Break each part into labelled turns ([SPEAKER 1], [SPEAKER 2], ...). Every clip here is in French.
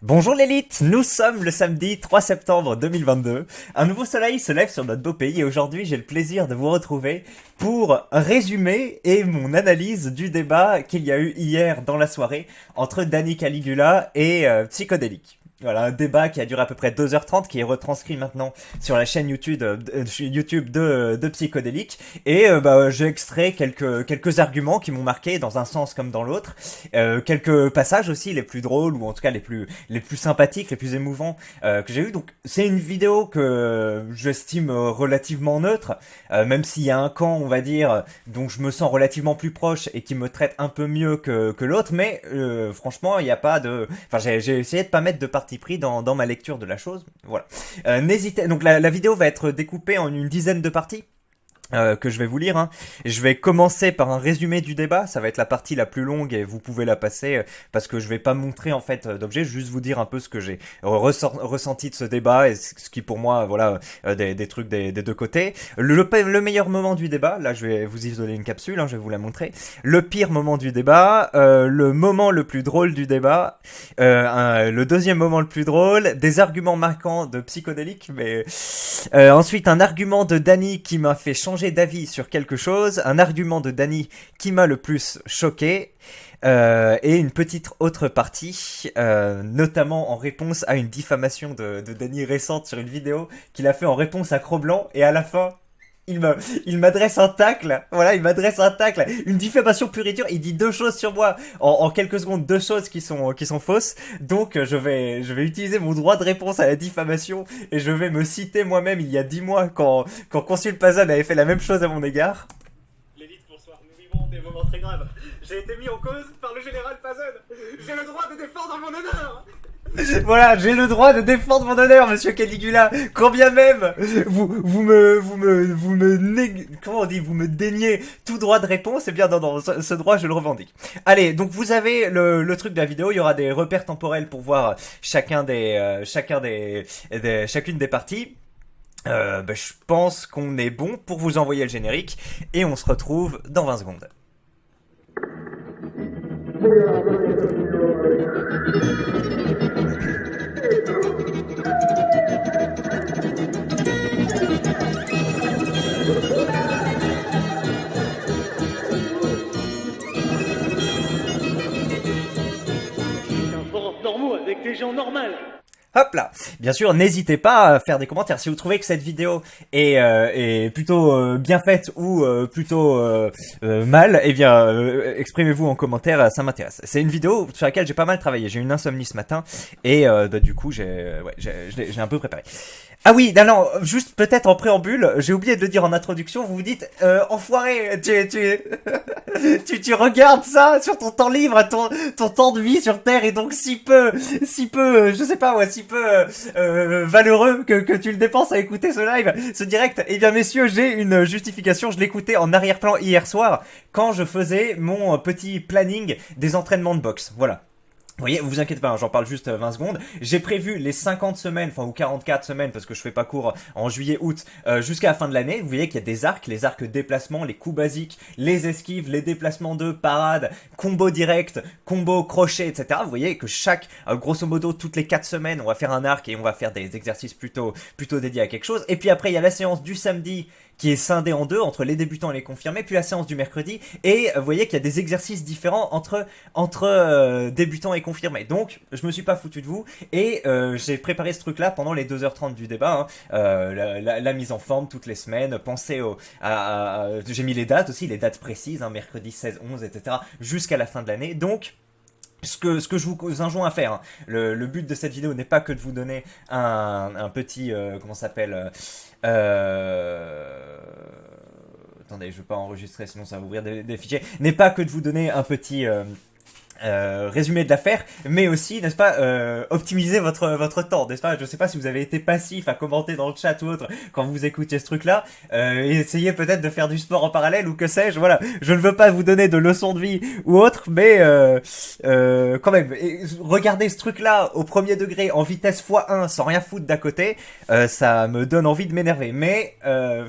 [SPEAKER 1] Bonjour l'élite, nous sommes le samedi 3 septembre 2022. Un nouveau soleil se lève sur notre beau pays et aujourd'hui j'ai le plaisir de vous retrouver pour résumer et mon analyse du débat qu'il y a eu hier dans la soirée entre Danny Caligula et Psychodélique. Voilà, un débat qui a duré à peu près 2h30, qui est retranscrit maintenant sur la chaîne YouTube de Psychodélique. Et j'ai extrait quelques arguments qui m'ont marqué dans un sens comme dans l'autre. Quelques passages aussi, les plus drôles, ou en tout cas les plus sympathiques, les plus émouvants que j'ai eu. Donc c'est une vidéo que j'estime relativement neutre, même s'il y a un camp, on va dire, dont je me sens relativement plus proche et qui me traite un peu mieux que l'autre. Mais franchement, il n'y a pas de... Enfin, j'ai essayé de pas mettre de parti pris dans ma lecture de la chose. Voilà. N'hésitez. Donc la vidéo va être découpée en une dizaine de parties. Que je vais vous lire, hein. Je vais commencer par un résumé du débat, ça va être la partie la plus longue et vous pouvez la passer parce que je vais pas montrer en fait d'objet, juste vous dire un peu ce que j'ai ressenti de ce débat et ce qui pour moi, voilà, des trucs des deux côtés. Le meilleur moment du débat, là je vais vous isoler une capsule, hein, je vais vous la montrer. Le pire moment du débat, le moment le plus drôle du débat, le deuxième moment le plus drôle, des arguments marquants de Psychodélique, mais ensuite un argument de Danny qui m'a fait changer d'avis sur quelque chose, un argument de Danny qui m'a le plus choqué, et une petite autre partie, notamment en réponse à une diffamation de Danny récente sur une vidéo qu'il a fait en réponse à Cro-Blanc, et à la fin, il m'adresse un tacle, voilà, il m'adresse un tacle, une diffamation pure et dure, il dit deux choses sur moi, en quelques secondes, deux choses qui sont fausses, donc je vais utiliser mon droit de réponse à la diffamation, et je vais me citer moi-même il y a 10 mois, quand Consul Pazan avait fait la même chose à mon égard. L'élite, bonsoir, nous vivons des moments très graves. J'ai été mis en cause par le général Pazan, j'ai le droit de défendre mon honneur. Voilà, j'ai le droit de défendre mon honneur, monsieur Caligula. Quand bien même vous me déniez tout droit de réponse, eh bien non, ce droit je le revendique. Allez, donc vous avez le truc de la vidéo, il y aura des repères temporels pour voir chacune des parties. Je pense qu'on est bon pour vous envoyer le générique et on se retrouve dans 20 secondes.
[SPEAKER 2] Normaux avec des gens normaux.
[SPEAKER 1] Hop là. Bien sûr, n'hésitez pas à faire des commentaires si vous trouvez que cette vidéo est plutôt bien faite ou plutôt mal. Eh bien, exprimez-vous en commentaire, ça m'intéresse. C'est une vidéo sur laquelle j'ai pas mal travaillé. J'ai eu une insomnie ce matin et du coup j'ai un peu préparé. Ah oui, non, juste peut-être en préambule, j'ai oublié de le dire en introduction, vous vous dites, enfoiré, tu regardes ça sur ton temps libre, ton temps de vie sur Terre est donc si peu, je sais pas, ouais, si peu valeureux que tu le dépenses à écouter ce live, ce direct. Eh bien messieurs, j'ai une justification, je l'écoutais en arrière-plan hier soir, quand je faisais mon petit planning des entraînements de boxe, voilà. Vous voyez, vous inquiétez pas, hein, j'en parle juste 20 secondes. J'ai prévu les 50 semaines, enfin ou 44 semaines, parce que je fais pas cours en juillet-août, jusqu'à la fin de l'année. Vous voyez qu'il y a des arcs, les arcs déplacement, les coups basiques, les esquives, les déplacements de parade, combo direct, combo crochet, etc. Vous voyez que grosso modo, toutes les 4 semaines, on va faire un arc et on va faire des exercices plutôt dédiés à quelque chose. Et puis après, il y a la séance du samedi, qui est scindé en deux entre les débutants et les confirmés, puis la séance du mercredi, et vous voyez qu'il y a des exercices différents entre débutants et confirmés. Donc, je me suis pas foutu de vous, et j'ai préparé ce truc-là pendant les 2h30 du débat, hein. La mise en forme toutes les semaines, pensez j'ai mis les dates aussi, les dates précises, hein, mercredi 16, 11, etc., jusqu'à la fin de l'année, donc... Ce que je vous enjoins à faire, hein. Le but de cette vidéo n'est pas que de vous donner un petit... comment ça s'appelle attendez, je veux pas enregistrer, sinon ça va ouvrir des fichiers. N'est pas que de vous donner un petit... résumé de l'affaire, mais aussi, n'est-ce pas, optimiser votre temps, n'est-ce pas? Je sais pas si vous avez été passif à commenter dans le chat ou autre quand vous écoutiez ce truc-là, essayez peut-être de faire du sport en parallèle ou que sais-je, voilà. Je ne veux pas vous donner de leçons de vie ou autre, mais quand même, regardez ce truc-là au premier degré en vitesse x1 sans rien foutre d'à côté, ça me donne envie de m'énerver, mais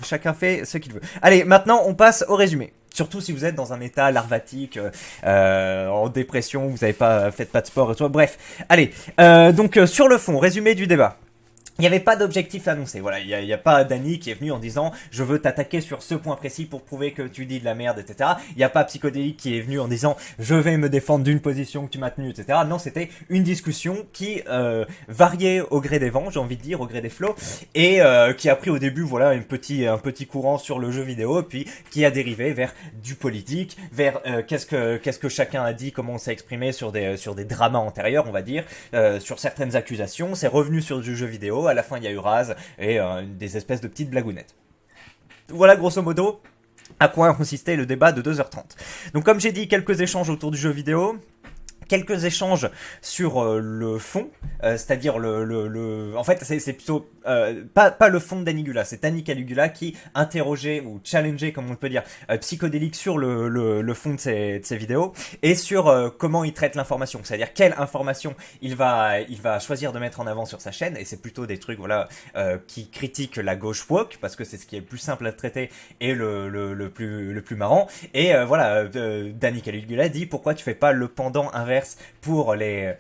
[SPEAKER 1] chacun fait ce qu'il veut. Allez, maintenant on passe au résumé. surtout si vous êtes dans un état larvatique, en dépression, vous avez pas faites pas de sport et tout. Bref, allez. Donc sur le fond, résumé du débat. Il n'y avait pas d'objectif annoncé, voilà, il y a pas Dany qui est venu en disant je veux t'attaquer sur ce point précis pour prouver que tu dis de la merde, etc. Il n'y a pas Psychodélique qui est venu en disant je vais me défendre d'une position que tu m'as tenue, etc. Non, c'était une discussion qui variait au gré des vents, j'ai envie de dire, au gré des flots, et qui a pris au début voilà un petit courant sur le jeu vidéo, puis qui a dérivé vers du politique, vers qu'est-ce que chacun a dit, comment on s'est exprimé sur des dramas antérieurs, on va dire, sur certaines accusations, c'est revenu sur du jeu vidéo. À la fin, il y a eu Raz et des espèces de petites blagounettes. Voilà, grosso modo, à quoi consistait le débat de 2h30. Donc, comme j'ai dit, quelques échanges autour du jeu vidéo. Quelques échanges sur le fond, c'est-à-dire en fait c'est plutôt pas le fond de Danny c'est Danny Caligula qui interrogeait ou challengeait, comme on peut dire, Psychodélique sur le fond de ses vidéos et sur comment il traite l'information, c'est-à-dire quelle information il va choisir de mettre en avant sur sa chaîne, et c'est plutôt des trucs voilà qui critiquent la gauche woke parce que c'est ce qui est le plus simple à traiter et le plus marrant, et voilà, Danny Caligula dit pourquoi tu fais pas le pendant inverse pour les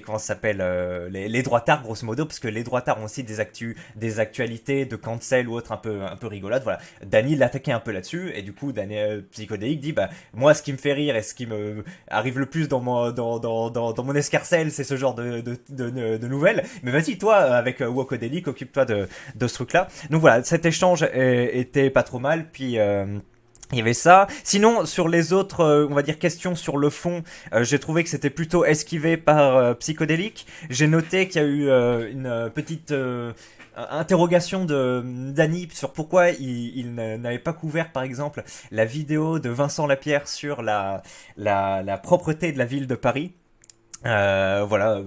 [SPEAKER 1] comment ça s'appelle, les droitards, grosso modo, parce que les droitards ont aussi des actualités de cancel ou autre un peu rigolotes. Voilà, Dany l'attaquait un peu là-dessus, et du coup Psychodélique dit bah moi ce qui me fait rire et ce qui me arrive le plus dans mon escarcelle, c'est ce genre de nouvelles, mais vas-y toi avec Wokodélique, occupe-toi de ce truc là. Donc voilà, cet échange était pas trop mal, puis il y avait ça. Sinon, sur les autres, on va dire, questions sur le fond, j'ai trouvé que c'était plutôt esquivé par Psychodélique. J'ai noté qu'il y a eu une petite interrogation de Dany sur pourquoi il n'avait pas couvert, par exemple, la vidéo de Vincent Lapierre sur la propreté de la ville de Paris. Voilà,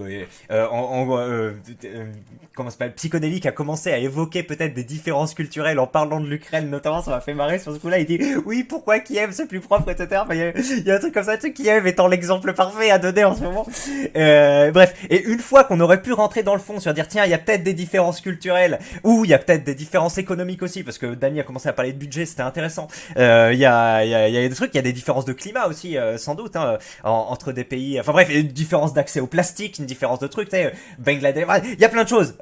[SPEAKER 1] comment ça s'appelle, Psychodélique a commencé à évoquer peut-être des différences culturelles en parlant de l'Ukraine, notamment. Ça m'a fait marrer sur ce coup-là. Il dit oui, pourquoi Kiev c'est plus propre, etc. Enfin, il y a un truc comme ça, un truc, Kiev étant l'exemple parfait à donner en ce moment. Bref, et une fois qu'on aurait pu rentrer dans le fond sur dire tiens, il y a peut-être des différences culturelles, ou il y a peut-être des différences économiques aussi, parce que Dany a commencé à parler de budget, c'était intéressant. Il y a des trucs, il y a des différences de climat aussi, sans doute, hein, entre des pays. Enfin bref, une différence d'accès au plastique, une différence de trucs, tu sais, Bangladesh, il y a plein de choses.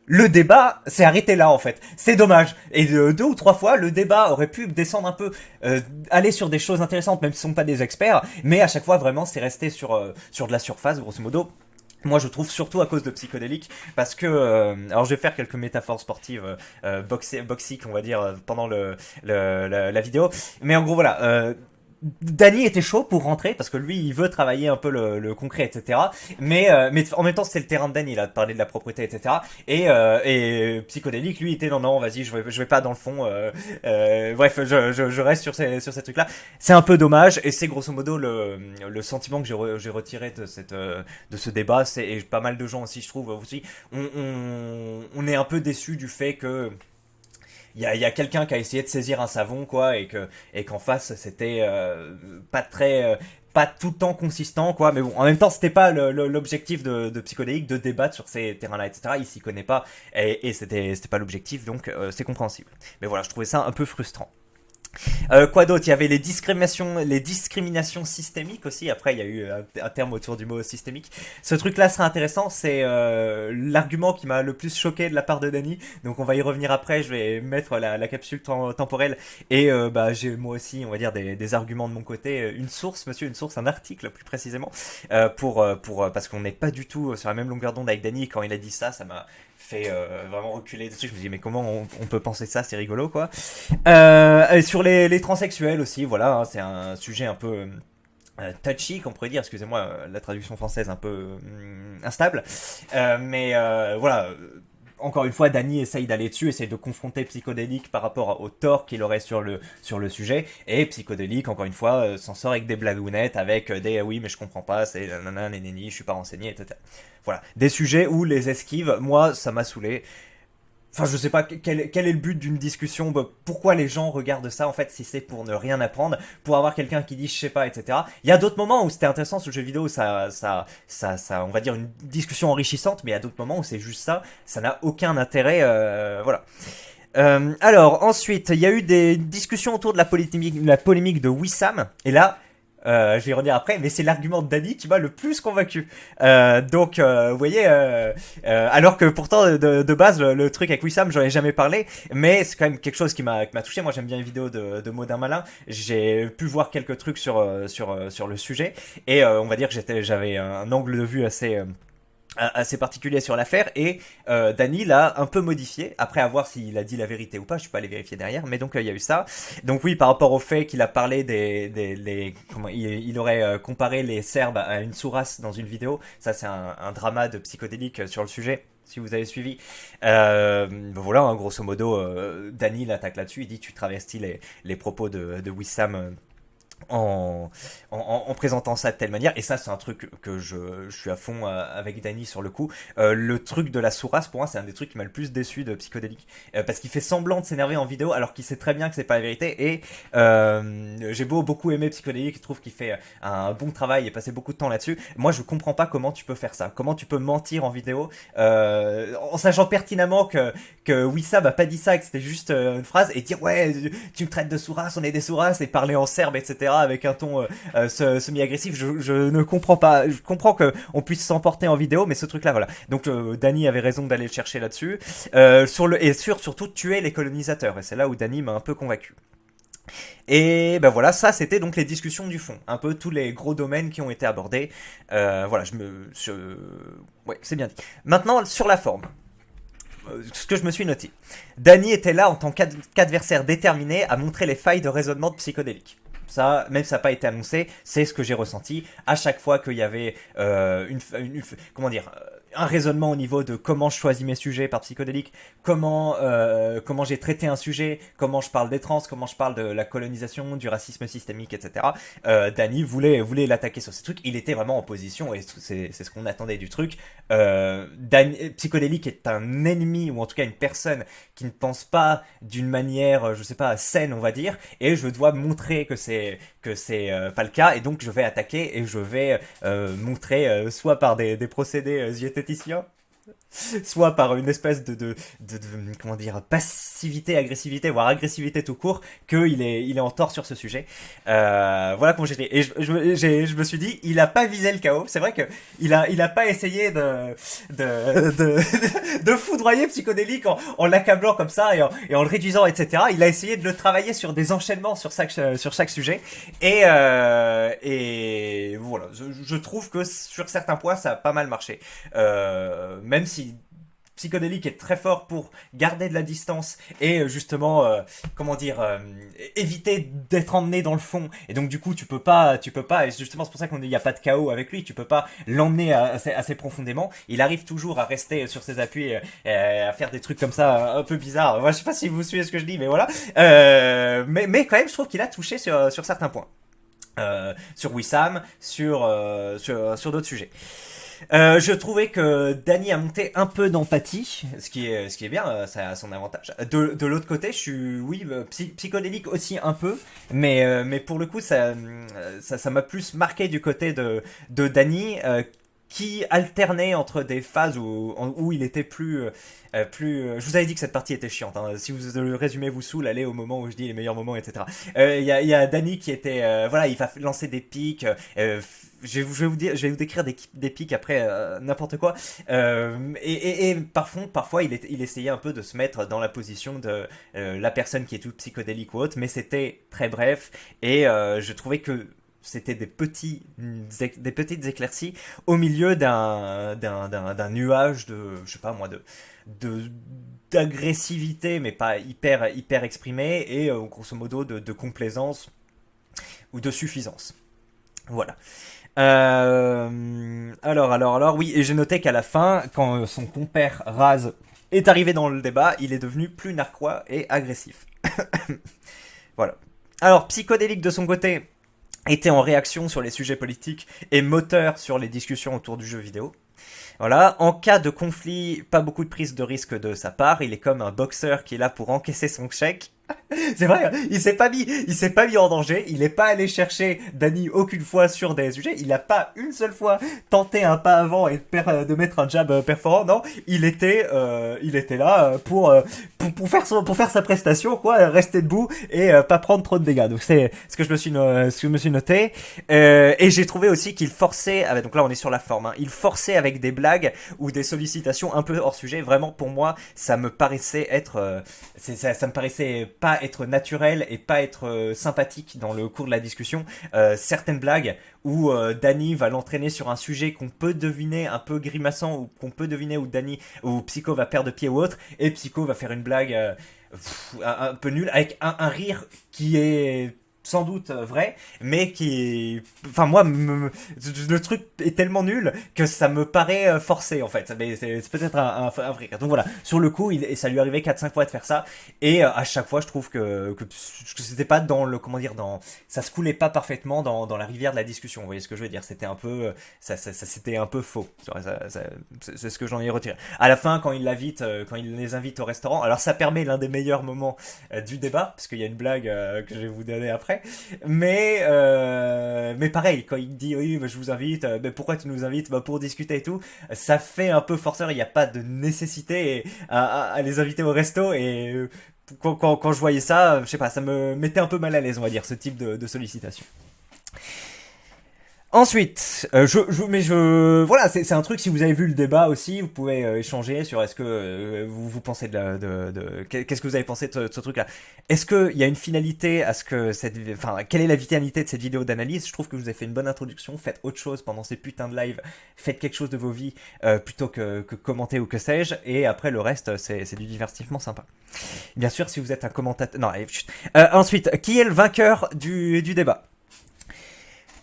[SPEAKER 1] Le débat s'est arrêté là en fait. C'est dommage. Et deux ou trois fois, le débat aurait pu descendre un peu, aller sur des choses intéressantes, même si ce sont pas des experts. Mais à chaque fois, vraiment, c'est resté sur de la surface, grosso modo. Moi, je trouve surtout à cause de Psychodélique, parce que alors je vais faire quelques métaphores sportives boxiques, on va dire, pendant la vidéo. Mais en gros, voilà. Dany était chaud pour rentrer parce que lui il veut travailler un peu le concret, etc. Mais en même temps c'était le terrain de Dany là, de parler de la propreté, etc. Et Psychodélique lui était non vas-y je vais pas dans le fond. Bref, je reste sur ces trucs là. C'est un peu dommage, et c'est grosso modo le sentiment que j'ai retiré de ce débat. Et pas mal de gens aussi, je trouve aussi, on est un peu déçu du fait que il y a quelqu'un qui a essayé de saisir un savon, quoi, et qu'en face c'était pas tout le temps consistant, quoi. Mais bon, en même temps, c'était pas l'objectif de Psychodélique de débattre sur ces terrains-là, etc. Il s'y connaît pas, et c'était pas l'objectif, donc c'est compréhensible. Mais voilà, je trouvais ça un peu frustrant. Quoi d'autre? Il y avait les discriminations systémiques aussi. Après, il y a eu un terme autour du mot systémique. Ce truc-là sera intéressant. C'est l'argument qui m'a le plus choqué de la part de Dany. Donc, on va y revenir après. Je vais mettre la capsule temporelle. Et j'ai moi aussi, on va dire, des arguments de mon côté. Une source, un article plus précisément, parce qu'on n'est pas du tout sur la même longueur d'onde avec Dany. Quand il a dit ça, ça m'a fait vraiment reculer dessus. Je me dis mais comment on peut penser ça, c'est rigolo, quoi. Sur les transsexuels aussi, voilà, hein, c'est un sujet un peu touchy, qu'on pourrait dire, excusez-moi, la traduction française un peu instable, mais voilà. Encore une fois, Dany essaye d'aller dessus, essaye de confronter Psychodélique par rapport au tort qu'il aurait sur le sujet, et Psychodélique, encore une fois, s'en sort avec des blagounettes, avec des oui mais je comprends pas, c'est nanana, nénéni, je suis pas renseigné, etc. Voilà, des sujets où les esquives, moi, ça m'a saoulé. Enfin, je sais pas quel est le but d'une discussion. Pourquoi les gens regardent ça, en fait, si c'est pour ne rien apprendre, pour avoir quelqu'un qui dit je sais pas, etc. Il y a d'autres moments où c'était intéressant ce jeu vidéo, ça, on va dire une discussion enrichissante, mais il y a d'autres moments où c'est juste ça n'a aucun intérêt, voilà. Alors, ensuite, il y a eu des discussions autour de la polémique de Wissam. Et là, je vais y revenir après, mais c'est l'argument de Dany qui m'a le plus convaincu. Donc, vous voyez, alors que pourtant, de base, le truc avec Wissam, j'en ai jamais parlé, mais c'est quand même quelque chose qui m'a touché. Moi, j'aime bien les vidéos de Modin Malin. J'ai pu voir quelques trucs sur le sujet, et on va dire que j'avais un angle de vue assez particulier sur l'affaire et Dany l'a un peu modifié après avoir s'il a dit la vérité ou pas, je suis pas allé vérifier derrière, mais donc il y a eu ça. Donc oui, par rapport au fait qu'il a parlé comment il aurait comparé les Serbes à une sourasse dans une vidéo, ça c'est un drama de psychodélique sur le sujet. Si vous avez suivi, voilà, hein, grosso modo, Dany l'attaque là-dessus. Il dit tu travestis les propos de Wissam en, en présentant ça de telle manière. Et ça, c'est un truc que je suis à fond avec Dany sur le coup. Le truc de la sourasse, pour moi, c'est un des trucs qui m'a le plus déçu de Psychodélique. Parce qu'il fait semblant de s'énerver en vidéo alors qu'il sait très bien que c'est pas la vérité. Et j'ai beaucoup aimé Psychodélique, je trouve qu'il fait un bon travail et passer beaucoup de temps là-dessus. Moi, je comprends pas comment tu peux faire ça. Comment tu peux mentir en vidéo en sachant pertinemment que Wissam a pas dit ça, que c'était juste une phrase, et dire ouais, tu me traites de sourasse, on est des sourasses, et parler en serbe, etc., avec un ton semi-agressif, je ne comprends pas. Je comprends qu'on puisse s'emporter en vidéo, mais ce truc-là, voilà. Donc Dany avait raison d'aller le chercher là-dessus. Surtout tuer les colonisateurs, et c'est là où Dany m'a un peu convaincu. Et ben voilà, ça c'était donc les discussions du fond, un peu tous les gros domaines qui ont été abordés. Voilà, ouais, c'est bien dit. Maintenant sur la forme, ce que je me suis noté. Dany était là en tant qu'adversaire déterminé à montrer les failles de raisonnement de Psychodélique. Ça, même si ça n'a pas été annoncé, c'est ce que j'ai ressenti à chaque fois qu'il y avait comment dire, un raisonnement au niveau de comment je choisis mes sujets par Psychodélique, comment j'ai traité un sujet, comment je parle des trans, comment je parle de la colonisation, du racisme systémique, etc. Dany voulait l'attaquer sur ces trucs. Il était vraiment en position, et c'est ce qu'on attendait du truc. Psychodélique est un ennemi, ou en tout cas une personne qui ne pense pas d'une manière, je sais pas, saine, on va dire, et je dois montrer que c'est pas le cas, et donc je vais attaquer et je vais montrer soit par des procédés ziotéticiens, soit par une espèce comment dire, passivité, agressivité, voire agressivité tout court, qu'il est en tort sur ce sujet. Voilà comment j'étais. Et je me suis dit, il a pas visé le chaos. C'est vrai que il a pas essayé de foudroyer Psychodélique en l'accablant comme ça et en le réduisant, etc. Il a essayé de le travailler sur des enchaînements sur chaque sujet. Et voilà, je trouve que sur certains points, ça a pas mal marché. Même si Psychodélique est très fort pour garder de la distance et justement, comment dire, éviter d'être emmené dans le fond. Et donc du coup, tu peux pas, et justement c'est pour ça qu'on dit il n'y a pas de chaos avec lui, tu peux pas l'emmener assez profondément. Il arrive toujours à rester sur ses appuis, à faire des trucs comme ça un peu bizarres. Moi, je sais pas si vous suivez ce que je dis, mais voilà. Mais quand même, je trouve qu'il a touché sur certains points. Sur Wissam, sur d'autres sujets. Je trouvais que Dany a monté un peu d'empathie, ce qui est bien, ça a son avantage. De l'autre côté, je suis, oui, psychodélique aussi un peu, mais pour le coup, ça m'a plus marqué du côté de Dany, qui alternait entre des phases où il était je vous avais dit que cette partie était chiante, hein. Si le résumé vous saoule, allez au moment où je dis les meilleurs moments, etc. Il y a Dany qui était, voilà, il va lancer des pics, je vais vous décrire des pics après, n'importe quoi. Et parfois il essayait un peu de se mettre dans la position de la personne qui est toute psychodélique ou autre, mais c'était très bref, et je trouvais que c'était des petites éclaircies au milieu d'un nuage de, je sais pas moi, d'agressivité, mais pas hyper exprimée, et grosso modo de complaisance ou de suffisance. Voilà. Alors, oui, et j'ai noté qu'à la fin, quand son compère Raz est arrivé dans le débat, il est devenu plus narquois et agressif. Voilà. Alors, Psychodélique de son côté était en réaction sur les sujets politiques et moteur sur les discussions autour du jeu vidéo. Voilà, en cas de conflit, pas beaucoup de prise de risque de sa part, il est comme un boxeur qui est là pour encaisser son chèque. C'est vrai, il s'est pas mis en danger. Il est pas allé chercher Dany aucune fois sur des sujets. Il a pas une seule fois tenté un pas avant et de mettre un jab perforant. Non, il était là pour faire sa prestation, quoi, rester debout et pas prendre trop de dégâts. Donc c'est ce que je me suis noté. Et j'ai trouvé aussi qu'il forçait. Ah bah, donc là, on est sur la forme. Hein, il forçait avec des blagues ou des sollicitations un peu hors sujet. Vraiment, pour moi, ça me paraissait être ça me paraissait pas être naturel et pas être sympathique dans le cours de la discussion. Certaines blagues où Dany va l'entraîner sur un sujet qu'on peut deviner un peu grimaçant ou qu'on peut deviner où Dany ou Psycho va perdre pied ou autre et Psycho va faire une blague un peu nulle avec un rire qui est sans doute vrai, mais enfin moi, le truc est tellement nul que ça me paraît forcé en fait. Mais c'est peut-être un vrai cas. Donc voilà, sur le coup, et ça lui arrivait 4-5 fois de faire ça, et à chaque fois, je trouve que c'était pas dans le, comment dire, ça se coulait pas parfaitement dans la rivière de la discussion. Vous voyez ce que je veux dire? C'était un peu, c'était un peu faux. C'est ce que j'en ai retiré. À la fin, quand il les invite au restaurant, alors ça permet l'un des meilleurs moments du débat, parce qu'il y a une blague que je vais vous donner après. Mais pareil, quand il dit oui, bah, je vous invite, mais pourquoi tu nous invites? Bah, pour discuter et tout, ça fait un peu forceur. Il n'y a pas de nécessité à les inviter au resto. Et quand je voyais ça, je sais pas, ça me mettait un peu mal à l'aise, on va dire, ce type de sollicitation. Ensuite, voilà, c'est un truc. Si vous avez vu le débat aussi, vous pouvez échanger sur est-ce que vous pensez qu'est-ce que vous avez pensé de ce truc-là. Est-ce qu'il y a une finalité à ce que enfin, quelle est la vitalité de cette vidéo d'analyse? Je trouve que je vous ai fait une bonne introduction. Faites autre chose pendant ces putains de live. Faites quelque chose de vos vies plutôt que commenter ou que sais-je. Et après le reste, c'est du divertissement sympa. Bien sûr, si vous êtes un commentateur. Non, allez, chut. Ensuite, qui est le vainqueur du débat?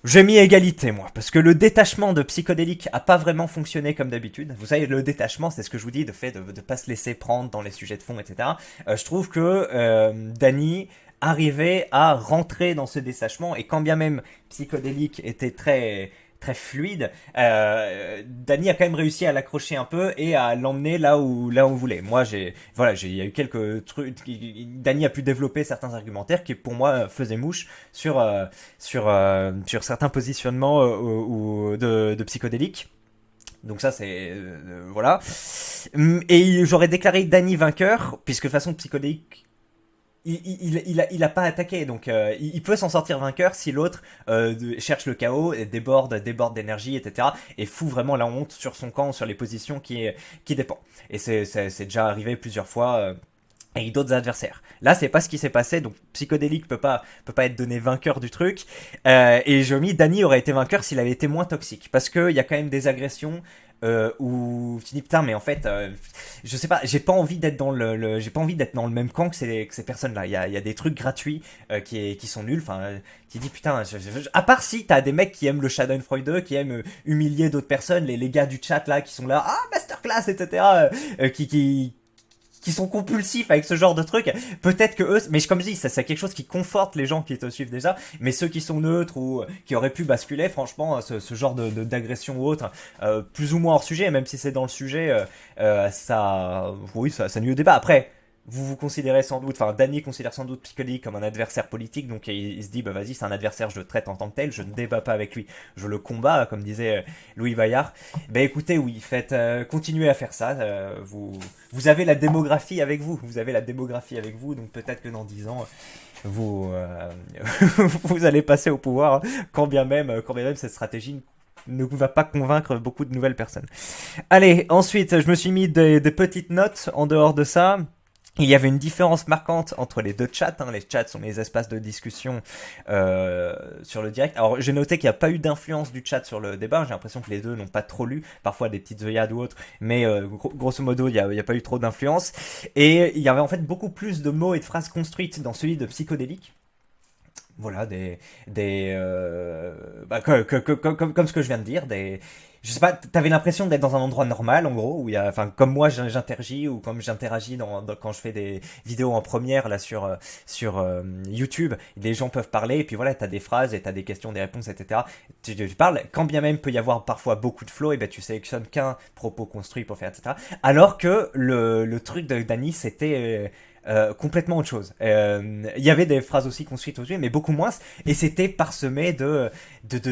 [SPEAKER 1] J'ai mis égalité, moi, parce que le détachement de psychodélique a pas vraiment fonctionné comme d'habitude. Vous savez, le détachement, c'est ce que je vous dis, de fait de pas se laisser prendre dans les sujets de fond, etc. Je trouve que Dany arrivait à rentrer dans ce détachement, et quand bien même psychodélique était très fluide, Dany a quand même réussi à l'accrocher un peu et à l'emmener là où on voulait. Moi, il y a eu quelques trucs. Dany a pu développer certains argumentaires qui, pour moi, faisaient mouche sur certains positionnements ou de psychodélique. Donc ça c'est voilà. Et j'aurais déclaré Dany vainqueur puisque de façon psychodélique il a pas attaqué, donc il peut s'en sortir vainqueur si l'autre cherche le chaos, déborde d'énergie, etc. et fout vraiment la honte sur son camp, sur les positions qui dépend. Et c'est déjà arrivé plusieurs fois avec d'autres adversaires. Là, c'est pas ce qui s'est passé, donc Psychodélique peut pas être donné vainqueur du truc. Et j'ai mis Dany aurait été vainqueur s'il avait été moins toxique, parce que il y a quand même des agressions où tu dis putain, mais en fait, je sais pas, j'ai pas envie d'être j'ai pas envie d'être dans le même camp que ces personnes-là. Il y a des trucs gratuits qui sont nuls. Enfin, tu dis putain, à part si t'as des mecs qui aiment le Schadenfreude, qui aiment humilier d'autres personnes, les gars du chat là qui sont là, ah masterclass, etc. Qui sont compulsifs avec ce genre de truc, peut-être que eux, mais comme je dis, c'est quelque chose qui conforte les gens qui te suivent déjà, mais ceux qui sont neutres ou qui auraient pu basculer, franchement, ce genre d'agression ou autre, plus ou moins hors sujet, même si c'est dans le sujet, ça nuit au débat. Après, vous considérez sans doute, enfin Dany considère sans doute Piccoli comme un adversaire politique, donc il se dit bah vas-y, c'est un adversaire, je le traite en tant que tel, je ne débat pas avec lui, je le combats, comme disait Louis Bayard. Ben écoutez, oui, continuez à faire ça, vous avez la démographie avec vous, donc peut-être que dans 10 ans vous vous allez passer au pouvoir, hein, quand bien même cette stratégie ne va pas convaincre beaucoup de nouvelles personnes. Allez, ensuite, je me suis mis des petites notes en dehors de ça. Il y avait une différence marquante entre les deux chats. Hein. Les chats sont les espaces de discussion sur le direct. Alors j'ai noté qu'il n'y a pas eu d'influence du chat sur le débat. J'ai l'impression que les deux n'ont pas trop lu. Parfois des petites œillades ou autres. Mais grosso modo, il n'y a pas eu trop d'influence. Et il y avait en fait beaucoup plus de mots et de phrases construites dans celui de Psychodélique. Voilà, comme ce que je viens de dire, je sais pas, t'avais l'impression d'être dans un endroit normal, en gros, où il y a, enfin, comme moi j'interagis ou comme j'interagis quand je fais des vidéos en première là sur YouTube, les gens peuvent parler et puis voilà, t'as des phrases et t'as des questions, des réponses, etc. Tu parles, quand bien même peut y avoir parfois beaucoup de flow, et ben tu sélectionnes qu'un propos construit pour faire, etc. Alors que le truc de Dany, c'était complètement autre chose. Il y avait des phrases aussi construites aujourd'hui, mais beaucoup moins. Et c'était parsemé de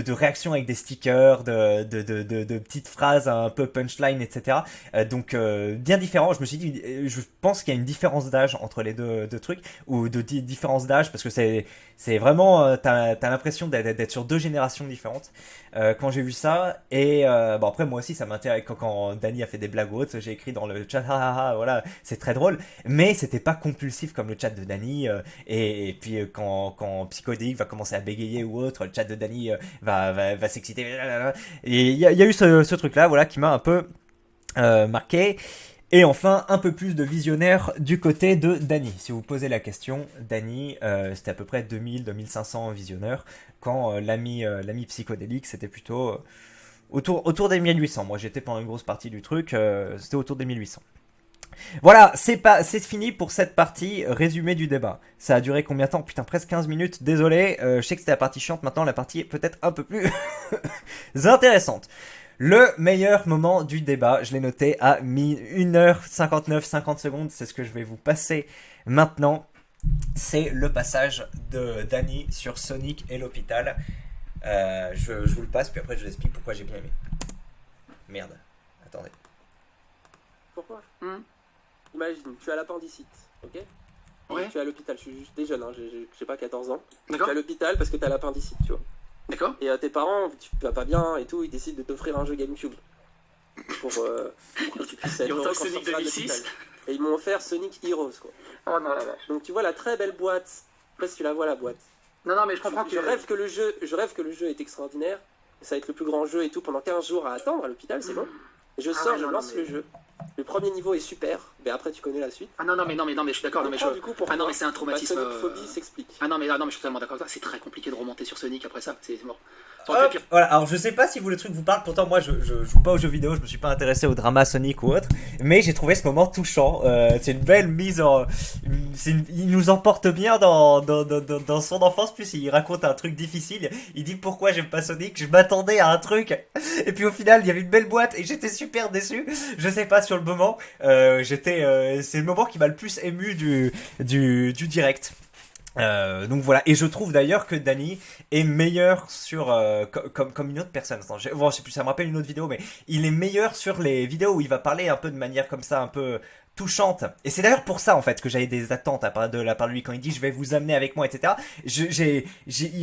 [SPEAKER 1] réactions avec des stickers, de petites phrases un peu punchline, etc. Donc bien différent. Je me suis dit, je pense qu'il y a une différence d'âge entre les deux trucs, ou de différence d'âge, parce que c'est vraiment, t'as l'impression d'être sur deux générations différentes. Quand j'ai vu ça, et bon après moi aussi ça m'intéresse quand Dany a fait des blagues ou autres, j'ai écrit dans le chat, ah, ah, ah, voilà, c'est très drôle, mais c'était pas compulsif comme le chat de Dany, et puis quand Psychodélique va commencer à bégayer ou autre, le chat de Dany va s'exciter, et il y a eu ce truc là, voilà, qui m'a un peu marqué. Et enfin, un peu plus de visionnaire du côté de Dany. Si vous posez la question, Dany, c'était à peu près 2000-2500 visionneurs, quand l'ami psychodélique, c'était plutôt autour des 1800. Moi, j'étais pendant une grosse partie du truc, c'était autour des 1800. Voilà, c'est fini pour cette partie résumé du débat. Ça a duré combien de temps? Putain, presque 15 minutes, désolé. Je sais que c'était la partie chiante, maintenant la partie est peut-être un peu plus intéressante. Le meilleur moment du débat, je l'ai noté à 1h59, 50 secondes, c'est ce que je vais vous passer maintenant. C'est le passage de Dany sur Sonic et l'hôpital. Je vous le passe, puis après je vous explique pourquoi j'ai bien aimé. Merde, attendez.
[SPEAKER 2] Pourquoi Imagine, tu as l'appendicite, ok?
[SPEAKER 3] Ouais.
[SPEAKER 2] Tu es à l'hôpital, je suis juste des jeunes, hein, j'ai pas 14 ans. Tu
[SPEAKER 3] D'accord.
[SPEAKER 2] es à l'hôpital parce que tu as l'appendicite, tu vois.
[SPEAKER 3] D'accord.
[SPEAKER 2] Et tes parents, tu vas pas bien et tout, ils décident de t'offrir un jeu GameCube. Pour que tu puisses être
[SPEAKER 3] Et
[SPEAKER 2] heureux
[SPEAKER 3] autant
[SPEAKER 2] quand
[SPEAKER 3] Sonic
[SPEAKER 2] tu sortiras de
[SPEAKER 3] 2006.
[SPEAKER 2] l'hôpital. Et ils m'ont offert Sonic Heroes, quoi.
[SPEAKER 3] Oh non la vache.
[SPEAKER 2] Donc tu vois la très belle boîte. Je sais pas si tu la vois, la boîte.
[SPEAKER 3] Non, non, mais je comprends que
[SPEAKER 2] Je rêve que le jeu est extraordinaire. Ça va être le plus grand jeu et tout pendant 15 jours à attendre à l'hôpital, c'est bon. Et je sors,
[SPEAKER 3] ouais,
[SPEAKER 2] je
[SPEAKER 3] non,
[SPEAKER 2] lance
[SPEAKER 3] mais-
[SPEAKER 2] le jeu. Le premier niveau est super, mais après tu connais la suite.
[SPEAKER 3] Ah non, non, mais je suis d'accord. Non, mais je...
[SPEAKER 2] Du coup, pourquoi
[SPEAKER 3] Ah non, mais c'est un traumatisme.
[SPEAKER 2] Sonic Phobie s'explique.
[SPEAKER 3] Ah non, mais je suis totalement d'accord avec toi. C'est très compliqué de remonter sur Sonic après ça. C'est mort.
[SPEAKER 1] Hop, voilà, alors je sais pas si vous le truc vous parle, pourtant moi je joue pas aux jeux vidéo, je me suis pas intéressé au drama Sonic ou autre, mais j'ai trouvé ce moment touchant, c'est une belle mise en... il nous emporte bien dans son enfance, plus il raconte un truc difficile, il dit pourquoi j'aime pas Sonic, je m'attendais à un truc, et puis au final il y avait une belle boîte et j'étais super déçu, je sais pas sur le moment, c'est le moment qui m'a le plus ému du direct. Donc voilà, et je trouve d'ailleurs que Dany est meilleur sur comme une autre personne. Attends, je sais plus, ça me rappelle une autre vidéo, mais il est meilleur sur les vidéos où il va parler un peu de manière comme ça, un peu touchante. Et c'est d'ailleurs pour ça en fait que j'avais des attentes de la part de lui quand il dit je vais vous amener avec moi, etc. J'ai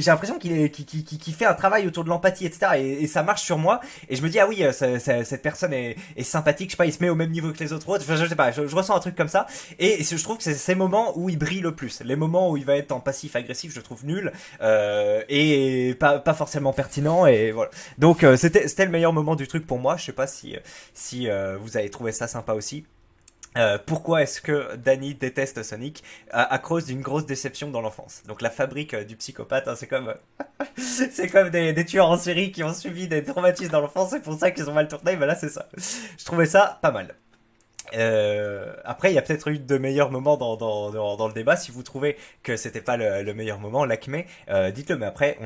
[SPEAKER 1] l'impression qu'il fait un travail autour de l'empathie, etc. Et ça marche sur moi. Et je me dis ah oui, cette personne est sympathique, je sais pas, il se met au même niveau que les autres. Enfin, je sais pas, je ressens un truc comme ça. Et je trouve que c'est ces moments où il brille le plus. Les moments où il va être en passif-agressif, je trouve nul et pas forcément pertinent. Et voilà. Donc c'était le meilleur moment du truc pour moi. Je sais pas si vous avez trouvé ça sympa aussi. Pourquoi est-ce que Dany déteste Sonic à cause d'une grosse déception dans l'enfance. Donc la fabrique du psychopathe, hein, c'est comme c'est comme des tueurs en série qui ont subi des traumatismes dans l'enfance, c'est pour ça qu'ils ont mal tourné, mais là c'est ça. Je trouvais ça pas mal. Après, il y a peut-être eu de meilleurs moments dans le débat. Si vous trouvez que c'était pas le meilleur moment, Lakmé, dites-le. Mais après,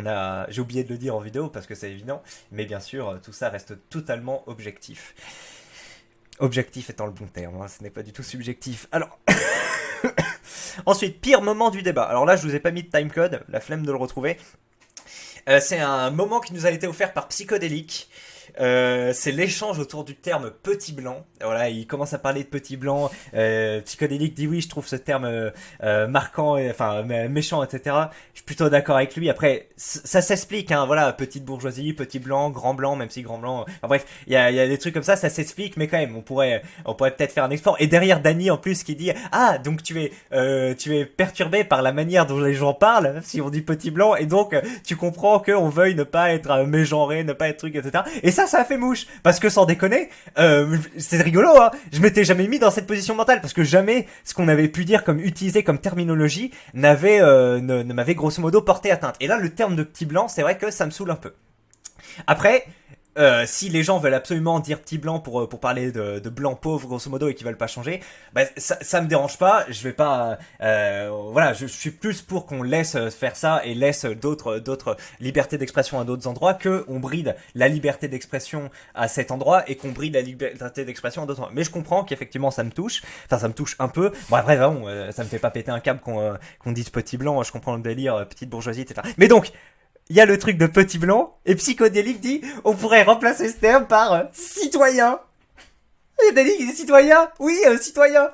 [SPEAKER 1] j'ai oublié de le dire en vidéo parce que c'est évident. Mais bien sûr, tout ça reste totalement objectif. Objectif étant le bon terme, hein, ce n'est pas du tout subjectif. Alors, ensuite, pire moment du débat. Alors là, je vous ai pas mis de timecode, la flemme de le retrouver. C'est un moment qui nous a été offert par Psychodélique. C'est l'échange autour du terme petit blanc. Voilà, il commence à parler de petit blanc. Psychodélique dit oui, je trouve ce terme marquant, enfin méchant, etc. Je suis plutôt d'accord avec lui. Après, ça s'explique, hein. Voilà, petite bourgeoisie, petit blanc, même si grand blanc. Enfin, bref, il y a des trucs comme ça s'explique, mais quand même, on pourrait peut-être faire un effort. Et derrière Dany en plus qui dit ah donc tu es perturbé par la manière dont les gens parlent si on dit petit blanc et donc tu comprends qu'on veuille ne pas être mégenré, ne pas être truc, etc. Et ça a fait mouche. Parce que sans déconner, c'est rigolo, hein. Je m'étais jamais mis dans cette position mentale. Parce que jamais ce qu'on avait pu dire comme utilisé comme terminologie ne m'avait grosso modo porté atteinte. Et là, le terme de petit blanc, c'est vrai que ça me saoule un peu. Après, si les gens veulent absolument dire petit blanc pour parler de blanc pauvre grosso modo et qu'ils veulent pas changer, bah ça me dérange pas. Je vais pas, voilà, je suis plus pour qu'on laisse faire ça et laisse d'autres libertés d'expression à d'autres endroits, que on bride la liberté d'expression à cet endroit et qu'on bride la liberté d'expression à d'autres endroits. Mais je comprends qu'effectivement ça me touche, enfin ça me touche un peu. Bon après bon, ça me fait pas péter un câble qu'on dise petit blanc. Je comprends le délire, petite bourgeoisie, etc. Mais donc il y a le truc de petit blanc, et Psychodélique dit, on pourrait remplacer ce terme par citoyen. Et Dali, il dit citoyen. Oui, citoyen.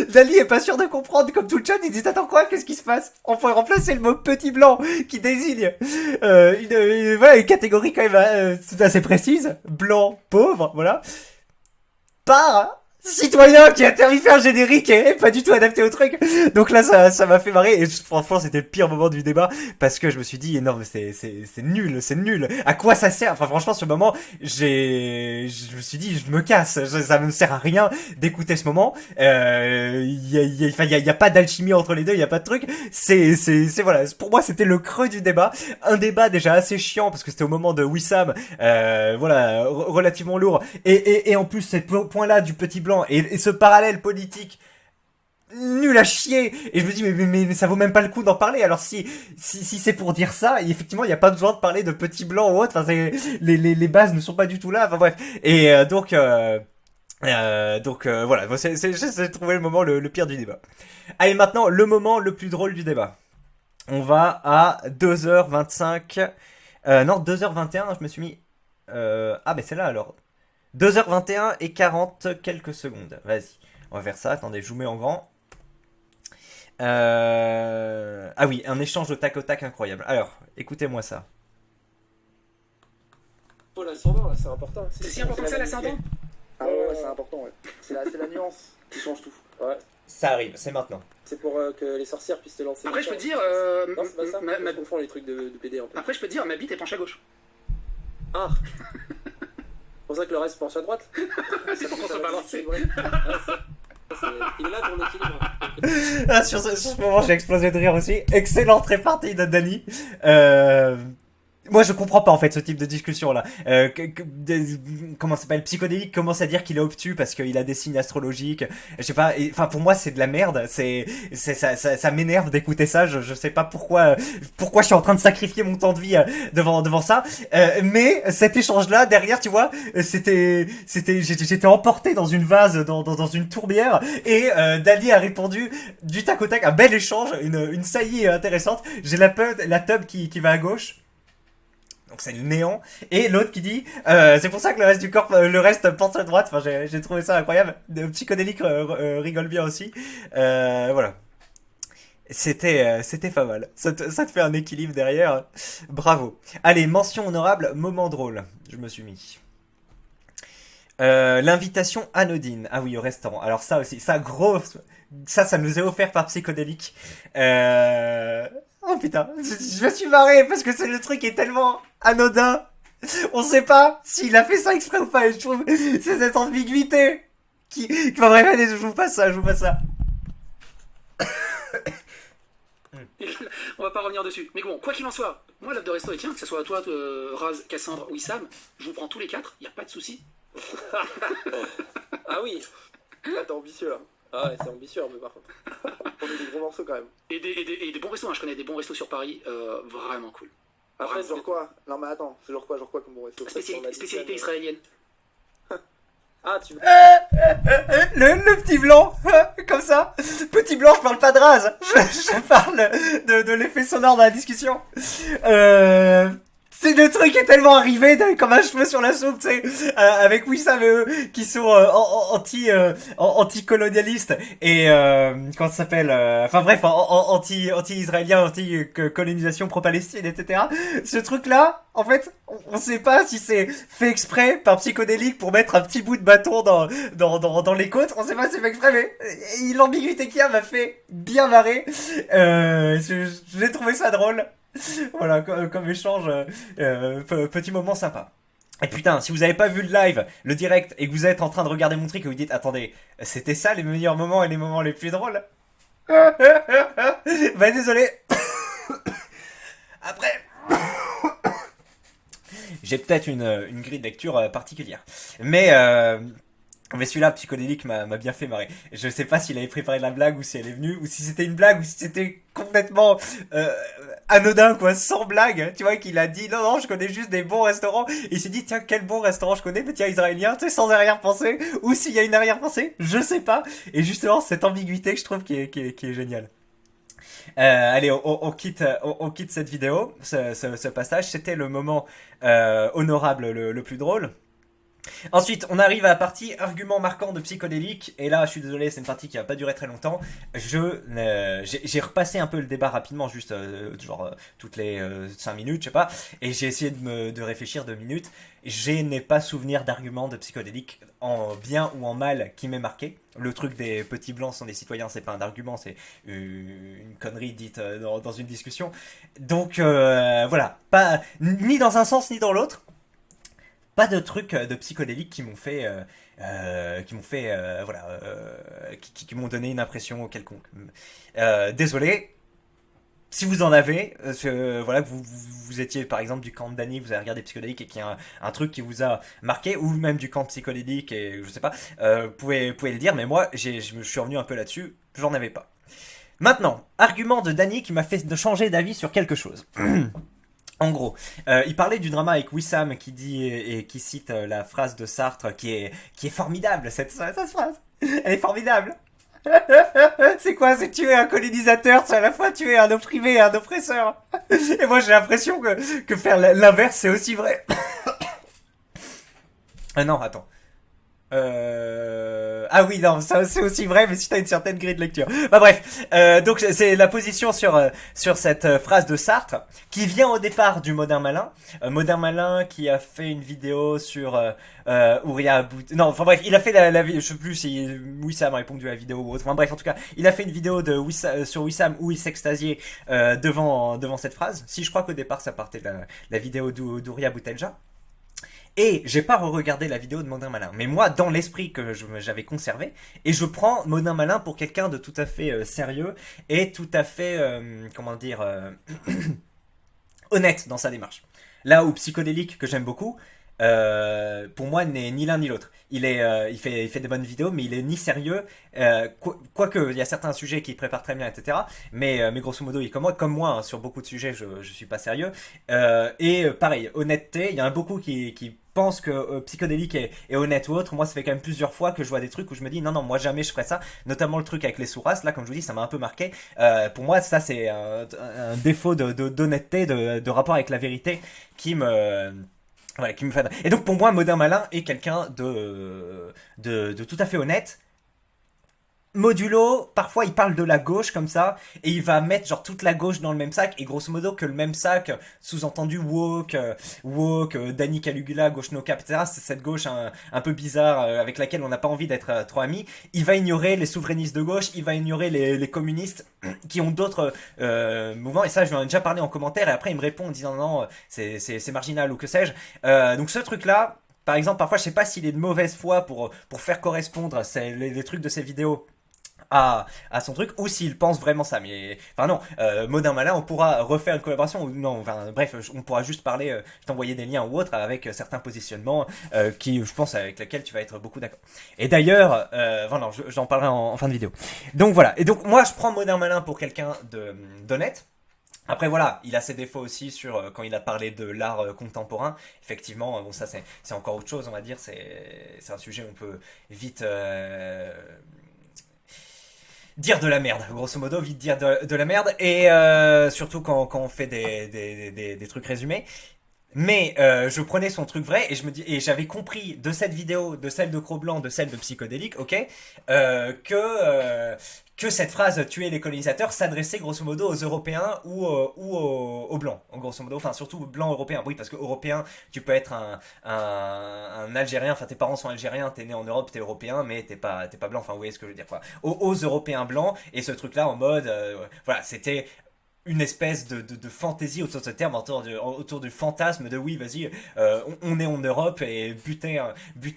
[SPEAKER 1] Dali est pas sûr de comprendre, comme tout le chat, il dit, attends quoi, qu'est-ce qui se passe? On pourrait remplacer le mot petit blanc, qui désigne voilà, une catégorie quand même assez précise, blanc, pauvre, voilà, par citoyen qui a terminé faire un générique et pas du tout adapté au truc. Donc là ça m'a fait marrer et franchement c'était le pire moment du débat parce que je me suis dit non mais c'est nul. À quoi ça sert? Enfin franchement sur le moment, je me suis dit je me casse, ça me sert à rien d'écouter ce moment. Il y a pas d'alchimie entre les deux, il y a pas de truc. C'est voilà, pour moi c'était le creux du débat, un débat déjà assez chiant parce que c'était au moment de Wissam, voilà, relativement lourd et en plus ce point là du petit blanc et ce parallèle politique nul à chier, et je me dis mais ça vaut même pas le coup d'en parler. Alors si c'est pour dire ça, et effectivement il y a pas besoin de parler de petit blanc ou autre, enfin les bases ne sont pas du tout là, enfin bref. Et donc voilà, j'ai trouvé le moment le pire du débat. Allez, maintenant le moment le plus drôle du débat. On va à 2h25, non 2h21, je me suis mis ah ben c'est là alors 2h21 et 40 quelques secondes. Vas-y, on va faire ça. Attendez, je vous mets en grand. Ah oui, un échange au tac au tac incroyable. Alors, écoutez-moi ça.
[SPEAKER 2] Oh, l'ascendant, là, c'est important.
[SPEAKER 3] C'est si important que ça, l'ascendant?
[SPEAKER 4] Ah ouais, c'est important, ouais. C'est la nuance qui change tout.
[SPEAKER 2] Ouais.
[SPEAKER 1] Ça arrive, c'est maintenant.
[SPEAKER 2] C'est pour que les sorcières puissent te lancer.
[SPEAKER 3] Après, je peux te dire.
[SPEAKER 2] Non, c'est pas ça. Je confonds les trucs de PD en fait.
[SPEAKER 3] Après, je peux te dire, ma bite est penchée à gauche.
[SPEAKER 2] Ah. C'est pour ça que le reste penche à droite.
[SPEAKER 3] C'est pour qu'on se balance.
[SPEAKER 2] Il est là ton équilibre.
[SPEAKER 1] Ah, sur ce moment, j'ai explosé de rire aussi. Excellente répartie de Dani. Moi, je comprends pas en fait ce type de discussion là. Comment ça s'appelle, Psychodélique commence à dire qu'il est obtus parce qu'il a des signes astrologiques. Je sais pas. Enfin, pour moi, c'est de la merde. Ça m'énerve d'écouter ça. Je sais pas pourquoi je suis en train de sacrifier mon temps de vie devant ça. Mais cet échange là derrière, tu vois, j'étais emporté dans une vase, dans une tourbière, et Dali a répondu du tac au tac. Un bel échange, une saillie intéressante. J'ai la tub qui va à gauche. Donc c'est le néant, et l'autre qui dit c'est pour ça que le reste du corps, le reste pense à droite. Enfin j'ai trouvé ça incroyable. Psychodélique rigole bien aussi. Voilà, c'était pas mal. Ça te fait un équilibre derrière. Bravo. Allez, mention honorable, moment drôle. Je me suis mis l'invitation anodine. Ah oui, au restaurant. Alors ça aussi, ça nous est offert par Psychodélique. Oh putain, je me suis marré parce que c'est le truc qui est tellement anodin. On sait pas s'il a fait ça exprès ou pas. Et je trouve c'est cette ambiguïté qui va bref, allez, je vous passe ça.
[SPEAKER 3] On va pas revenir dessus. Mais bon, quoi qu'il en soit, moi l'œuf de resto est tiens, que ce soit toi, Raz, Cassandre ou Issam, je vous prends tous les quatre, y a pas de souci.
[SPEAKER 2] Ah oui.
[SPEAKER 4] Là, t'es ambitieux, là.
[SPEAKER 2] Ah ouais, c'est ambitieux un peu par contre.
[SPEAKER 4] On a des gros morceaux quand même.
[SPEAKER 3] Et des bons restos, hein. Je connais des bons restos sur Paris, vraiment cool.
[SPEAKER 4] Après, genre quoi? Non, mais attends, c'est genre quoi comme bon resto?
[SPEAKER 3] Spécialité israélienne.
[SPEAKER 2] Ah, tu veux.
[SPEAKER 1] Le petit blanc, comme ça. Petit blanc, je parle pas de Raz. Je parle de l'effet sonore de la discussion. C'est le truc qui est tellement arrivé comme un cheveu sur la soupe, tu sais, avec Wissam et eux qui sont anti-colonialistes et comment ça s'appelle, enfin bref, anti-israélien, anti-colonisation pro-Palestine, etc. Ce truc-là, en fait, on sait pas si c'est fait exprès par Psychodélique pour mettre un petit bout de bâton dans les côtes. On sait pas si c'est fait exprès, mais l'ambiguïté qu'il y a m'a fait bien marrer. J'ai trouvé ça drôle. Voilà, comme échange, petit moment sympa. Et putain, si vous avez pas vu le live, le direct, et que vous êtes en train de regarder mon truc et vous dites, attendez, c'était ça les meilleurs moments et les moments les plus drôles? Bah désolé. Après, j'ai peut-être une grille de lecture particulière. Mais celui-là, psychodélique, m'a bien fait marrer. Je sais pas s'il avait préparé la blague ou si elle est venue, ou si c'était une blague ou si c'était complètement anodin, quoi, sans blague. Tu vois, qu'il a dit, non, non, je connais juste des bons restaurants. Et il s'est dit, tiens, quel bon restaurant je connais, mais tiens, israélien, tu sais, sans arrière-pensée. Ou s'il y a une arrière-pensée, je sais pas. Et justement, cette ambiguïté que je trouve qui est géniale. Allez, on quitte cette vidéo, ce passage. C'était le moment honorable le plus drôle. Ensuite, on arrive à la partie argument marquant de psychodélique. Et là, je suis désolé, c'est une partie qui va pas durer très longtemps. J'ai repassé un peu le débat rapidement, juste toutes les 5 minutes, je sais pas. Et j'ai essayé de réfléchir 2 minutes. Je n'ai pas souvenir d'argument de psychodélique en bien ou en mal qui m'ait marqué. Le truc des petits blancs sont des citoyens, c'est pas un argument, c'est une connerie dite dans une discussion. Donc voilà, pas ni dans un sens ni dans l'autre. Pas de trucs de psychodéliques qui m'ont fait qui m'ont donné une impression quelconque. Désolé si vous en avez, voilà, que vous étiez par exemple du camp de Dany, vous avez regardé psychodélique et qu'il y a un truc qui vous a marqué, ou même du camp psychodélique et je sais pas, pouvez le dire, mais moi je me suis revenu un peu là-dessus, j'en avais pas. Maintenant, argument de Dany qui m'a fait changer d'avis sur quelque chose. En gros, il parlait du drama avec Wissam qui dit et qui cite la phrase de Sartre qui est formidable, cette phrase. Elle est formidable. C'est quoi? C'est tuer un colonisateur, c'est à la fois tuer un opprimé et un oppresseur. Et moi j'ai l'impression que faire l'inverse c'est aussi vrai. Non, attends. Ah oui, non, ça c'est aussi vrai, mais si t'as une certaine grille de lecture. Bah bref, donc c'est la position sur cette phrase de Sartre, qui vient au départ du Modern Malin. Modern Malin qui a fait une vidéo sur Ouria Bout... Non, enfin bref, il a fait je sais plus si Wissam a répondu à la vidéo ou autre. Enfin bref, en tout cas, il a fait une vidéo sur Wissam où il s'extasiait devant cette phrase. Si, je crois qu'au départ ça partait de la vidéo d'Ouria Boutelja. Et j'ai pas re-regardé la vidéo de Modern Malin. Mais moi, dans l'esprit que j'avais conservé, et je prends Modern Malin pour quelqu'un de tout à fait sérieux et tout à fait, honnête dans sa démarche. Là où Psychodélique, que j'aime beaucoup, pour moi, n'est ni l'un ni l'autre. Il fait des bonnes vidéos, mais il est ni sérieux, quoique il y a certains sujets qu'il prépare très bien, etc. Mais grosso modo, il est comme moi hein, sur beaucoup de sujets, je suis pas sérieux. Et pareil, honnêteté, il y en a beaucoup qui pensent que Psychodélique est honnête ou autre. Moi, ça fait quand même plusieurs fois que je vois des trucs où je me dis non, moi jamais je ferais ça. Notamment le truc avec les Souras, là, comme je vous dis, ça m'a un peu marqué. Pour moi, ça c'est un défaut d'honnêteté, de rapport avec la vérité qui me fait. Et donc pour moi, Modern Malin est quelqu'un de tout à fait honnête. Modulo, parfois il parle de la gauche comme ça, et il va mettre genre toute la gauche dans le même sac, et grosso modo que le même sac, sous-entendu woke, Dany Caligula, gauche no cap, etc. C'est cette gauche un peu bizarre avec laquelle on n'a pas envie d'être trop amis. Il va ignorer les souverainistes de gauche, il va ignorer les communistes qui ont d'autres mouvements, et ça je lui en ai déjà parlé en commentaire, et après il me répond en disant non, c'est marginal ou que sais-je. Donc ce truc-là, par exemple, parfois je sais pas s'il est de mauvaise foi pour faire correspondre les trucs de ses vidéos à son truc, ou s'il pense vraiment ça, mais enfin non, Modern Malin, on pourra refaire une collaboration, ou non, enfin bref, on pourra juste parler, je t'envoyer des liens ou autres avec certains positionnements qui, je pense, avec lesquels tu vas être beaucoup d'accord. Et d'ailleurs, voilà, j'en parlerai en fin de vidéo. Donc voilà, et donc moi je prends Modern Malin pour quelqu'un d'honnête. Après voilà, il a ses défauts aussi sur quand il a parlé de l'art contemporain. Effectivement, bon ça c'est encore autre chose, on va dire, c'est un sujet où on peut vite dire de la merde, grosso modo, vite dire de la merde, et surtout quand on fait des trucs résumés. Mais je prenais son truc vrai et j'avais compris de cette vidéo, de celle de Cro-Blanc, de celle de Psychodélique, ok, que cette phrase tuer les colonisateurs s'adressait grosso modo aux Européens ou aux Blancs, grosso modo, enfin surtout aux Blancs européens. Oui, parce que Européen, tu peux être un Algérien, enfin tes parents sont algériens, t'es né en Europe, t'es européen, mais t'es pas blanc, enfin vous voyez ce que je veux dire quoi. Aux Européens blancs, et ce truc là en mode, voilà, c'était une espèce de fantaisie autour de ce terme, autour du fantasme de oui, vas-y, on est en Europe et buter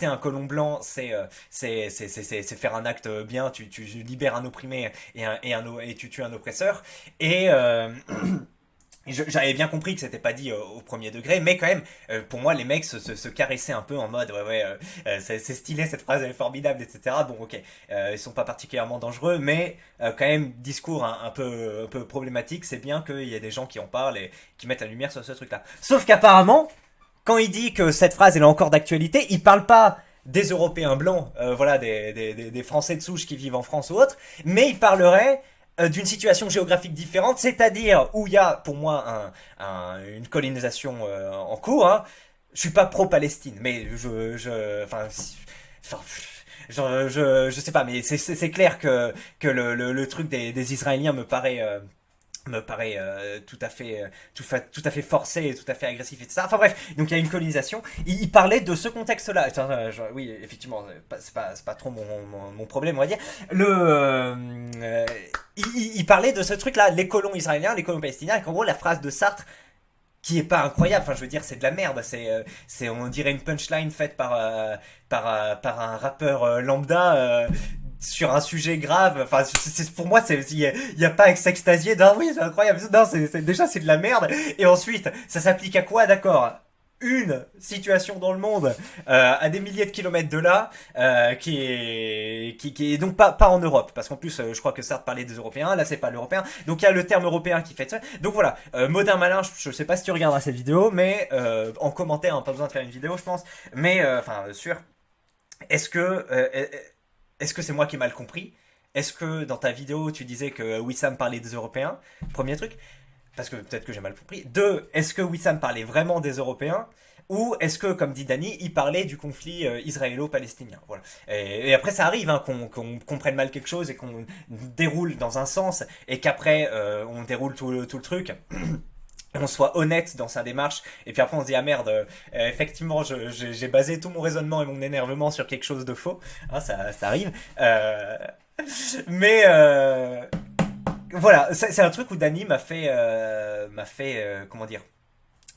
[SPEAKER 1] un colon blanc, c'est faire un acte bien, tu libères un opprimé et tu tues un oppresseur. Et J'avais bien compris que c'était pas dit au premier degré, mais quand même, pour moi, les mecs se caressaient un peu en mode c'est stylé, cette phrase elle est formidable, etc. Bon, ok, ils sont pas particulièrement dangereux, mais quand même, discours un peu problématique, c'est bien qu'il y ait des gens qui en parlent et qui mettent la lumière sur ce truc-là. Sauf qu'apparemment, quand il dit que cette phrase elle est encore d'actualité, il parle pas des Européens blancs, voilà, des Français de souche qui vivent en France ou autre, mais il parlerait d'une situation géographique différente, c'est-à-dire où il y a pour moi une colonisation en cours. Hein. Je suis pas pro-Palestine, mais enfin, je sais pas, mais c'est clair que le truc des Israéliens me paraît tout à fait forcé et tout à fait agressif, etc. Enfin bref, donc il y a une colonisation. Il parlait de ce contexte-là. Attends, oui, effectivement, c'est pas trop mon problème, on va dire. Il parlait de ce truc-là, les colons israéliens, les colons palestiniens, et qu'en gros, la phrase de Sartre, qui est pas incroyable, enfin je veux dire, c'est de la merde, on dirait une punchline faite par un rappeur lambda. Sur un sujet grave, enfin pour moi il y a pas à s'extasier d'un oui c'est incroyable, non déjà c'est de la merde, et ensuite ça s'applique à quoi, d'accord, une situation dans le monde à des milliers de kilomètres de là qui est donc pas en Europe, parce qu'en plus je crois que Sartre parlait des Européens, là c'est pas l'Européen, donc il y a le terme européen qui fait ça, donc voilà, Modin Malin, je sais pas si tu regarderas cette vidéo, mais en commentaire, hein, pas besoin de faire une vidéo je pense, mais enfin sûr, est-ce que est-ce que c'est moi qui ai mal compris? Est-ce que dans ta vidéo tu disais que Wissam parlait des Européens? Premier truc, parce que peut-être que j'ai mal compris. Deux, est-ce que Wissam parlait vraiment des Européens? Ou est-ce que, comme dit Dany, il parlait du conflit israélo-palestinien? Voilà. Et après, ça arrive hein, qu'on comprenne mal quelque chose et qu'on déroule dans un sens et qu'après on déroule tout le truc. On soit honnête dans sa démarche, et puis après on se dit ah merde, effectivement j'ai basé tout mon raisonnement et mon énervement sur quelque chose de faux, hein, ça arrive, mais voilà, c'est un truc où Dany comment dire,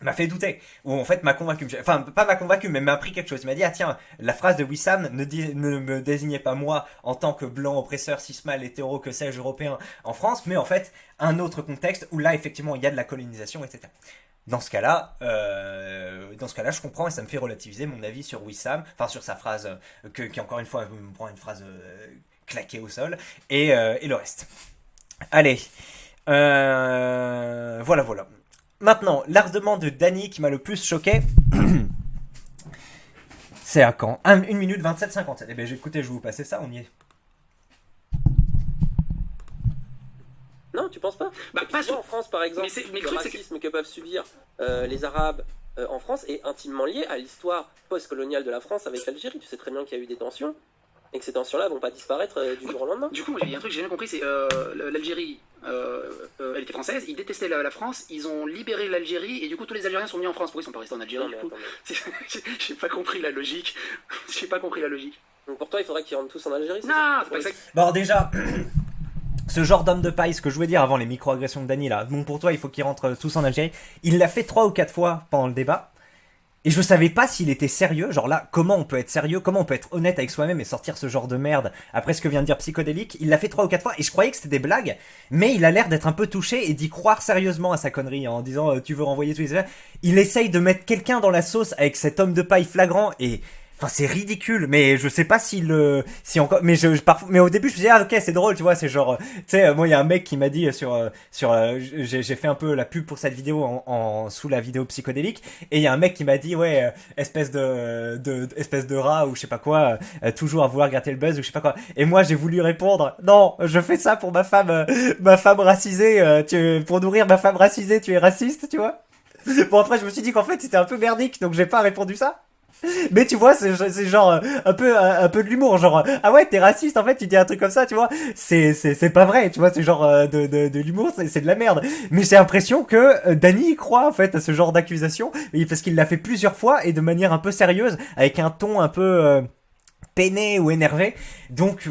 [SPEAKER 1] m'a fait douter, ou en fait m'a convaincu, enfin pas m'a convaincu mais m'a appris quelque chose, il m'a dit ah tiens, la phrase de Wissam ne me désignait pas moi en tant que blanc oppresseur cis-mâle hétéro que sais-je européen en France, mais en fait un autre contexte où là effectivement il y a de la colonisation, etc. Dans ce cas-là, je comprends et ça me fait relativiser mon avis sur Wissam, enfin sur sa phrase qui encore une fois me prend une phrase claquée au sol, et le reste. Allez, voilà. Maintenant, l'ardement de Dany qui m'a le plus choqué, c'est à quand 1 minute 27-57. Eh bien, écoutez, je vais vous passer ça, on y est.
[SPEAKER 2] Non, tu penses pas?
[SPEAKER 3] Bah, pas
[SPEAKER 2] en France, par exemple,
[SPEAKER 3] mais
[SPEAKER 2] le racisme que peuvent subir les Arabes en France est intimement lié à l'histoire post-coloniale de la France avec l'Algérie. Tu sais très bien qu'il y a eu des tensions, et que ces tensions-là vont pas disparaître du jour au lendemain.
[SPEAKER 3] Du coup, il y a un truc que j'ai jamais compris, c'est l'Algérie, elle était française, ils détestaient la France, ils ont libéré l'Algérie, et du coup tous les Algériens sont venus en France. Pourquoi ils sont pas restés en Algérie? Du coup, j'ai pas compris la logique.
[SPEAKER 2] Donc pour toi, il faudrait qu'ils rentrent tous en Algérie?
[SPEAKER 3] Non, c'est pas ça.
[SPEAKER 1] Bon, alors déjà, ce genre d'homme de paille, ce que je voulais dire avant les micro-agressions de Dany là, bon pour toi il faut qu'ils rentrent tous en Algérie, il l'a fait 3 ou 4 fois pendant le débat. Et je savais pas s'il était sérieux, genre là, comment on peut être sérieux, comment on peut être honnête avec soi-même et sortir ce genre de merde après ce que vient de dire Psychodélique. Il l'a fait 3 ou 4 fois et je croyais que c'était des blagues, mais il a l'air d'être un peu touché et d'y croire sérieusement à sa connerie en disant tu veux renvoyer tous les... Il essaye de mettre quelqu'un dans la sauce avec cet homme de paille flagrant et... Enfin, c'est ridicule, mais je sais pas si encore, mais au début je me disais, ah, ok, c'est drôle, tu vois, c'est genre, tu sais, moi, il y a un mec qui m'a dit j'ai fait un peu la pub pour cette vidéo sous la vidéo Psychodélique, et il y a un mec qui m'a dit, ouais, espèce de rat, ou je sais pas quoi, toujours à vouloir gratter le buzz, ou je sais pas quoi. Et moi, j'ai voulu répondre, non, je fais ça pour ma femme racisée, pour nourrir ma femme racisée, tu es raciste, tu vois. Bon, après, je me suis dit qu'en fait, c'était un peu merdique, donc j'ai pas répondu ça. Mais tu vois, c'est genre un peu de l'humour, genre ah ouais t'es raciste en fait, tu dis un truc comme ça, tu vois, c'est pas vrai, tu vois, c'est genre de l'humour, c'est de la merde. Mais j'ai l'impression que Dany croit en fait à ce genre d'accusation parce qu'il l'a fait plusieurs fois et de manière un peu sérieuse, avec un ton un peu peiné ou énervé, donc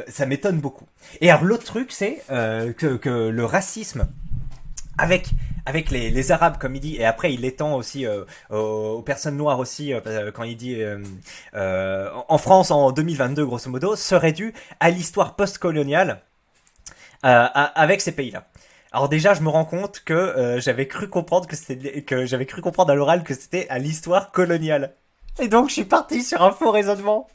[SPEAKER 1] ça m'étonne beaucoup. Et alors l'autre truc c'est que le racisme avec les Arabes, comme il dit, et après il l'étend aussi aux personnes noires aussi, quand il dit en France en 2022, grosso modo, serait dû à l'histoire post-coloniale avec ces pays-là. Alors déjà, je me rends compte que j'avais cru comprendre à l'oral que c'était à l'histoire coloniale. Et donc, je suis parti sur un faux raisonnement.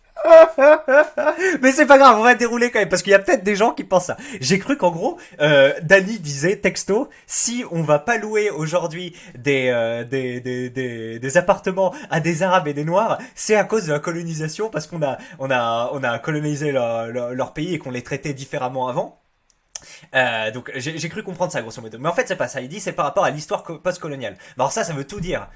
[SPEAKER 1] Mais c'est pas grave, on va dérouler quand même, parce qu'il y a peut-être des gens qui pensent ça. J'ai cru qu'en gros, Dany disait texto, si on va pas louer aujourd'hui des appartements à des Arabes et des Noirs, c'est à cause de la colonisation, parce qu'on a colonisé leur pays et qu'on les traitait différemment avant. Donc j'ai cru comprendre ça grosso modo. Mais en fait c'est pas ça, il dit c'est par rapport à l'histoire post-coloniale. Alors ça veut tout dire.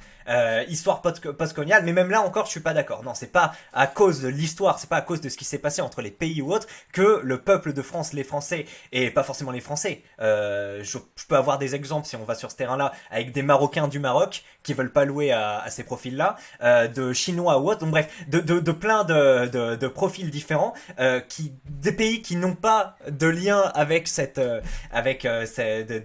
[SPEAKER 1] Histoire post-coloniale, mais même là encore je suis pas d'accord. Non, c'est pas à cause de l'histoire, c'est pas à cause de ce qui s'est passé entre les pays ou autres que le peuple de France, les Français, et pas forcément les Français. Je peux avoir des exemples si on va sur ce terrain-là, avec des Marocains du Maroc qui veulent pas louer à ces profils-là, de Chinois ou autres, donc bref, de plein de profils différents, des pays qui n'ont pas de lien avec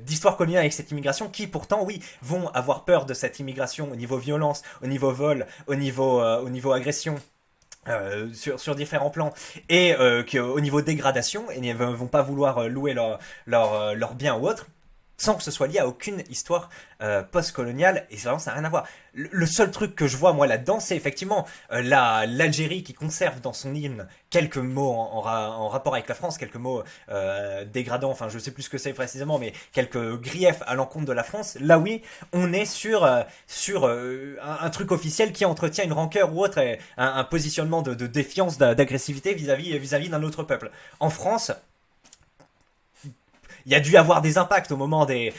[SPEAKER 1] d'histoire coloniale avec cette immigration, qui pourtant oui vont avoir peur de cette immigration au niveau violence, au niveau vol, au niveau agression. Sur différents plans et au niveau dégradation et ne vont pas vouloir louer leurs biens ou autres sans que ce soit lié à aucune histoire post-coloniale, et vraiment ça n'a rien à voir. Le seul truc que je vois moi là-dedans, c'est effectivement l'Algérie qui conserve dans son hymne quelques mots en rapport avec la France, quelques mots dégradants, enfin je sais plus ce que c'est précisément, mais quelques griefs à l'encontre de la France. Là oui, on est sur un truc officiel qui entretient une rancœur ou autre, un positionnement de défiance, d'agressivité vis-à-vis d'un autre peuple. En France, il y a dû y avoir des impacts au moment des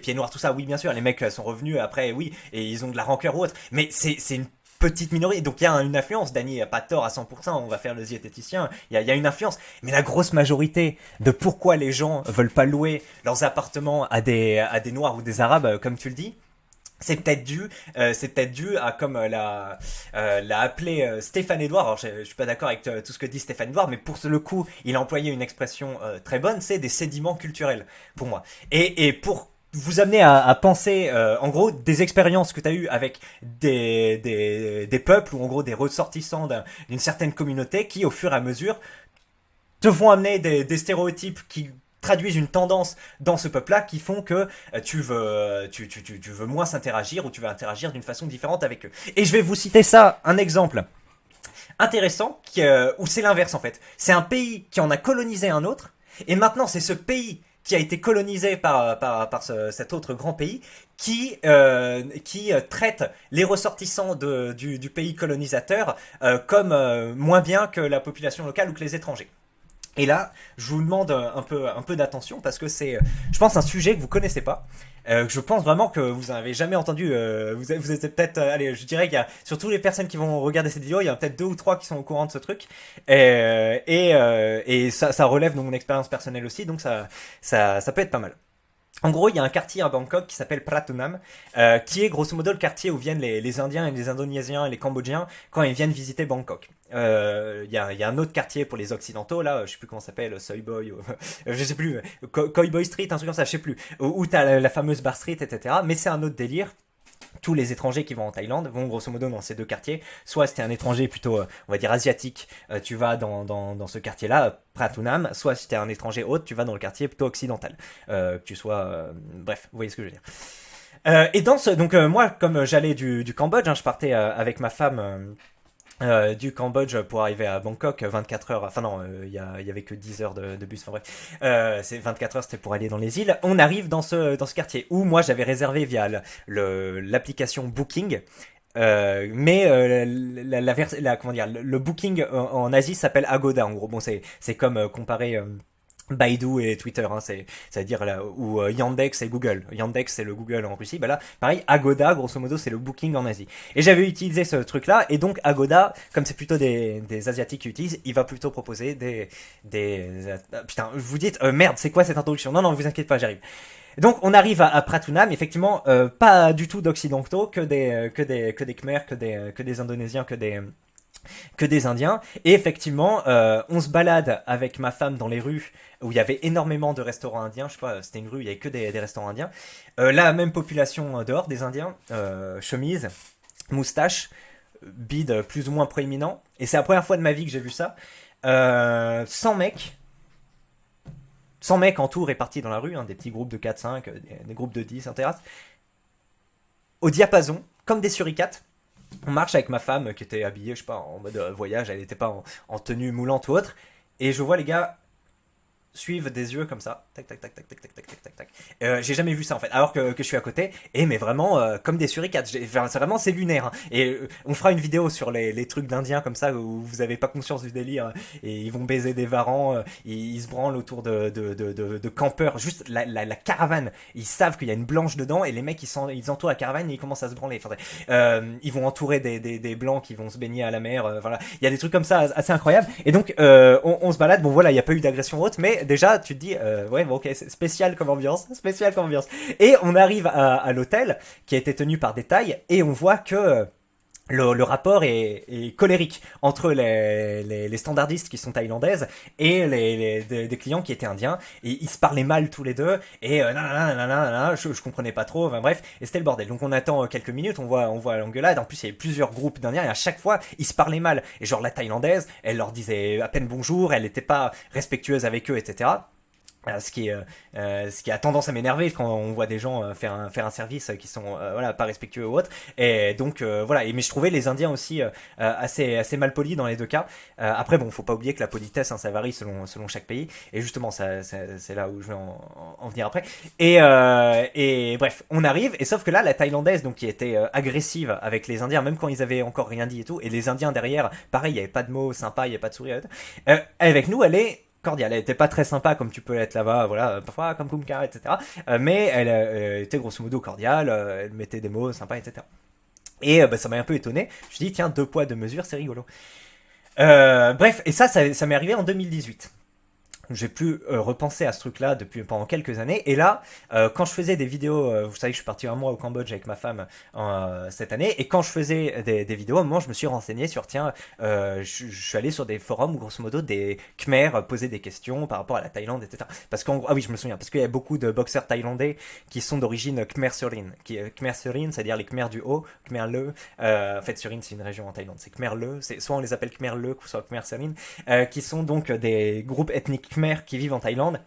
[SPEAKER 1] pieds noirs, tout ça. Oui, bien sûr, les mecs sont revenus après, oui, et ils ont de la rancœur ou autre. Mais c'est une petite minorité, donc il y a une influence. Dany a pas tort à 100%, on va faire le zététicien, il y a une influence. Mais la grosse majorité de pourquoi les gens veulent pas louer leurs appartements à des noirs ou des arabes, comme tu le dis, c'est peut-être dû à, comme l'a appelé Stéphane Edouard. Alors je suis pas d'accord avec tout ce que dit Stéphane Edouard, mais pour le coup, il a employé une expression très bonne, c'est des sédiments culturels pour moi. Et pour vous amener à penser, en gros, des expériences que tu as eues avec des peuples ou en gros des ressortissants d'une certaine communauté qui, au fur et à mesure, te font amener des stéréotypes qui traduisent une tendance dans ce peuple-là qui font que tu veux moins s'interagir ou tu veux interagir d'une façon différente avec eux. Et je vais vous citer ça, un exemple intéressant où c'est l'inverse en fait. C'est un pays qui en a colonisé un autre et maintenant c'est ce pays qui a été colonisé par cet autre grand pays qui traite les ressortissants du pays colonisateur comme moins bien que la population locale ou que les étrangers. Et là, je vous demande un peu d'attention parce que c'est, je pense, un sujet que vous connaissez pas. Je pense vraiment que vous n'avez jamais entendu. Vous êtes peut-être, allez, je dirais qu'il y a surtout les personnes qui vont regarder cette vidéo, il y en a peut-être 2 ou 3 qui sont au courant de ce truc. Et ça relève de mon expérience personnelle aussi, donc ça peut être pas mal. En gros, il y a un quartier à Bangkok qui s'appelle Pratunam, qui est grosso modo le quartier où viennent les Indiens et les Indonésiens et les Cambodgiens quand ils viennent visiter Bangkok. Il y a un autre quartier pour les Occidentaux, là, je sais plus comment ça s'appelle, Soy Boy, je sais plus, Cowboy Street, un truc comme ça, je sais plus, où t'as la fameuse Bar Street, etc. Mais c'est un autre délire. Tous les étrangers qui vont en Thaïlande vont grosso modo dans ces 2 quartiers. Soit si t'es un étranger plutôt, on va dire asiatique, tu vas dans ce quartier-là, Pratunam. Soit si t'es un étranger autre, tu vas dans le quartier plutôt occidental. Que tu sois, bref, vous voyez ce que je veux dire. Et donc moi, comme j'allais du Cambodge, je partais avec ma femme. Du Cambodge pour arriver à Bangkok, 24 heures, enfin non, il y avait que 10 heures de bus, enfin bref, c'est 24 heures, c'était pour aller dans les îles. On arrive dans ce quartier où moi j'avais réservé via l'application Booking, mais comment dire, le Booking en Asie s'appelle Agoda en gros. Bon, c'est comme comparer Baidu et Twitter, hein, c'est-à-dire là où Yandex et Google. Yandex c'est le Google en Russie, bah là pareil, Agoda grosso modo c'est le Booking en Asie. Et j'avais utilisé ce truc-là et donc Agoda, comme c'est plutôt des asiatiques qui utilisent, il va plutôt proposer putain, vous dites merde, c'est quoi cette introduction? Non, vous inquiétez pas, j'arrive. Donc on arrive à Pratunam, effectivement pas du tout d'occidentaux, que des Khmers, que des Indonésiens, que des Indiens. Et effectivement, on se balade avec ma femme dans les rues où il y avait énormément de restaurants indiens. Je sais pas, c'était une rue, il y avait que des restaurants indiens. La même population dehors, des Indiens, chemise, moustache, bide plus ou moins proéminent. Et c'est la première fois de ma vie que j'ai vu ça. 100 100 mecs en tout répartis dans la rue, hein, des petits groupes de 4-5, des groupes de 10 en terrasse. Au diapason, comme des suricates. On marche avec ma femme qui était habillée, je sais pas, en mode voyage, elle n'était pas en tenue moulante ou autre. Et je vois les gars suivent des yeux comme ça, tac tac tac tac tac tac tac tac tac tac. J'ai jamais vu ça en fait, alors que je suis à côté, mais vraiment comme des suricates. C'est vraiment c'est lunaire. Hein. Et on fera une vidéo sur les trucs d'indiens comme ça où vous avez pas conscience du délire et ils vont baiser des varans, ils se branlent autour de campeurs, juste la caravane. Ils savent qu'il y a une blanche dedans et les mecs ils entourent la caravane et ils commencent à se branler. Enfin, ils vont entourer des blancs qui vont se baigner à la mer. Voilà, il y a des trucs comme ça assez incroyables. Et donc on se balade. Bon voilà, il y a pas eu d'agression haute, mais déjà tu te dis ouais bon ok c'est spécial comme ambiance. Et on arrive à l'hôtel qui a été tenu par des Thaïs et on voit que le rapport est colérique entre les standardistes qui sont thaïlandaises et des clients qui étaient indiens, et ils se parlaient mal tous les deux et je comprenais pas trop, enfin bref, et c'était le bordel. Donc on attend quelques minutes, on voit l'engueulade. En plus il y avait plusieurs groupes d'indiens et à chaque fois ils se parlaient mal, et genre la thaïlandaise elle leur disait à peine bonjour, elle était pas respectueuse avec eux, etc. Ce qui a tendance à m'énerver quand on voit des gens faire un service qui sont voilà pas respectueux ou autre. Et donc voilà, mais je trouvais les Indiens aussi assez mal polis dans les deux cas. Après bon, faut pas oublier que la politesse ça varie selon chaque pays, et justement c'est là où je vais en venir après. Et bref, on arrive, et sauf que là la thaïlandaise donc qui était agressive avec les Indiens même quand ils avaient encore rien dit et tout, et les Indiens derrière pareil, il y avait pas de mots sympas, il y avait pas de sourire, avec nous elle est cordiale. Elle était pas très sympa comme tu peux l'être là-bas, voilà, parfois comme Kumka, etc. Mais elle était grosso modo cordiale, elle mettait des mots sympas, etc. Et ça m'a un peu étonné. Je me suis dit, tiens, 2 poids 2 mesures, c'est rigolo. Bref, et ça m'est arrivé en 2018. J'ai pu repenser à ce truc-là pendant quelques années. Et là, quand je faisais des vidéos, vous savez que je suis parti un mois au Cambodge avec ma femme cette année, et quand je faisais des vidéos, à un moment, je me suis renseigné sur, tiens, je suis allé sur des forums où, grosso modo, des Khmers posaient des questions par rapport à la Thaïlande, etc. Ah oui, je me souviens, parce qu'il y a beaucoup de boxeurs thaïlandais qui sont d'origine Khmer Surin. Khmer Surin, c'est-à-dire les Khmers du Haut, Khmer Le. En fait, Surin, c'est une région en Thaïlande. C'est Khmer Le, soit on les appelle Khmer Le, soit Khmer Surin, qui sont donc des groupes ethniques Khmer qui vivent en Thaïlande,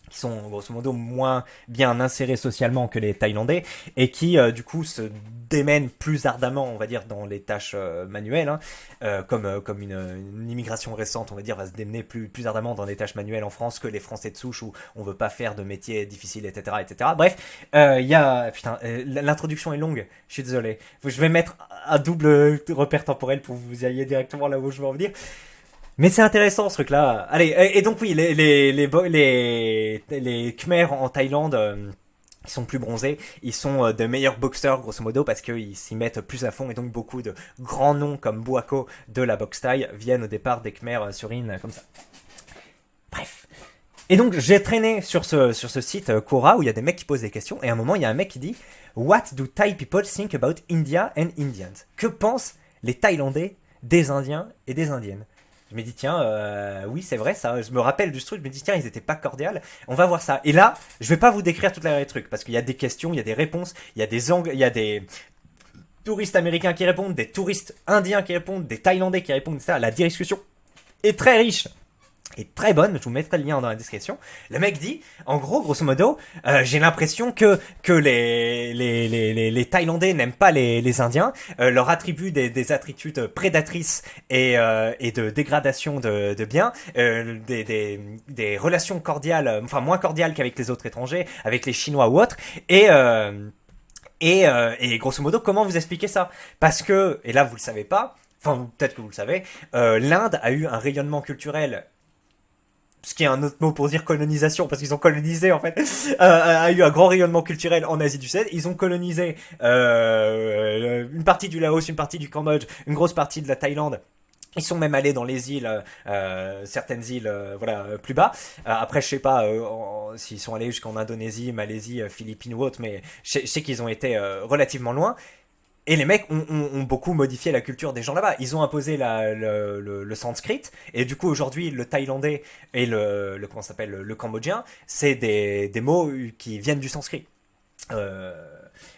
[SPEAKER 1] qui sont grosso modo moins bien insérés socialement que les Thaïlandais, et qui du coup se démènent plus ardemment, on va dire, dans les tâches manuelles, hein, comme une immigration récente, on va dire, va se démener plus ardemment dans les tâches manuelles en France que les Français de souche où on veut pas faire de métiers difficiles, etc., etc. Bref, l'introduction est longue, je suis désolé. Je vais mettre un double repère temporel pour que vous ayez directement là où je veux en venir. Mais c'est intéressant ce truc-là. Allez, et donc oui, les Khmers en Thaïlande, ils sont plus bronzés, ils sont de meilleurs boxeurs grosso modo parce qu'ils s'y mettent plus à fond, et donc beaucoup de grands noms comme Boako de la boxe thaï viennent au départ des Khmers Surin comme ça. Bref. Et donc j'ai traîné sur ce site Quora où il y a des mecs qui posent des questions, et à un moment il y a un mec qui dit What do Thai people think about India and Indians? Que pensent les Thaïlandais des Indiens et des Indiennes? Je me dis, tiens, oui, c'est vrai, ça. Je me rappelle du truc, je me dis, tiens, ils étaient pas cordiales. On va voir ça. Et là, je vais pas vous décrire toute la truc, parce qu'il y a des questions, il y a des réponses, il y a des touristes américains qui répondent, des touristes indiens qui répondent, des Thaïlandais qui répondent, ça. La discussion est très riche et très bonne. Je vous mettrai le lien dans la description. Le mec dit, en gros, grosso modo, j'ai l'impression que les Thaïlandais n'aiment pas les Indiens, leur attribuent des attitudes prédatrices et de dégradation de biens, des relations cordiales, enfin moins cordiales qu'avec les autres étrangers, avec les Chinois ou autres, et grosso modo, comment vous expliquez ça? Parce que, et là vous le savez pas, enfin peut-être que vous le savez, l'Inde a eu un rayonnement culturel, ce qui est un autre mot pour dire colonisation, parce qu'ils ont colonisé en fait, a eu un grand rayonnement culturel en Asie du Sud. Ils ont colonisé une partie du Laos, une partie du Cambodge, une grosse partie de la Thaïlande. Ils sont même allés dans les îles, certaines îles, plus bas. Après, je sais pas s'ils sont allés jusqu'en Indonésie, Malaisie, Philippines ou autre, mais je sais qu'ils ont été relativement loin. Et les mecs ont beaucoup modifié la culture des gens là-bas. Ils ont imposé le sanskrit, et du coup aujourd'hui le thaïlandais et comment ça s'appelle, le cambodgien, c'est des mots qui viennent du sanskrit.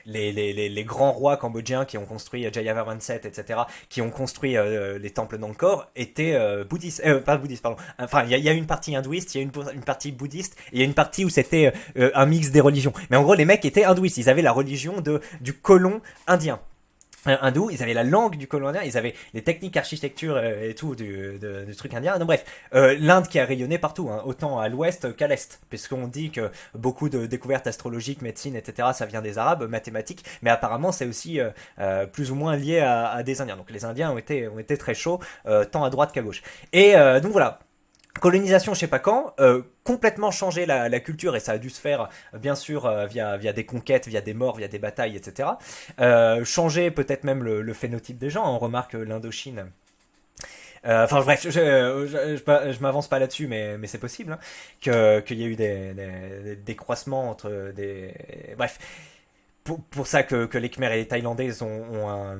[SPEAKER 1] les grands rois cambodgiens qui ont construit Jayavarman VII, etc., qui ont construit les temples d'Angkor, étaient bouddhistes. Pas bouddhistes, pardon. Enfin, il y a une partie hindouiste, il y a une partie bouddhiste, et il y a une partie où c'était un mix des religions. Mais en gros, les mecs étaient hindouistes. Ils avaient la religion du colon indien. Hindou, ils avaient la langue du colon indien, ils avaient les techniques architecture et tout du truc indien. Donc bref, l'Inde qui a rayonné partout, hein, autant à l'ouest qu'à l'est, puisqu'on dit que beaucoup de découvertes astrologiques, médecine, etc., ça vient des Arabes, mathématiques, mais apparemment c'est aussi plus ou moins lié à des Indiens. Donc les Indiens ont été très chauds, tant à droite qu'à gauche. Et donc voilà. Colonisation, je sais pas quand, complètement changer la culture, et ça a dû se faire bien sûr via des conquêtes, via des morts, via des batailles, etc. Changer peut-être même le phénotype des gens. On remarque l'Indochine. Enfin bref, je m'avance pas là-dessus, mais c'est possible, hein, qu'il y a eu des croisements entre des... Bref. Pour ça que les Khmers et les Thaïlandais ont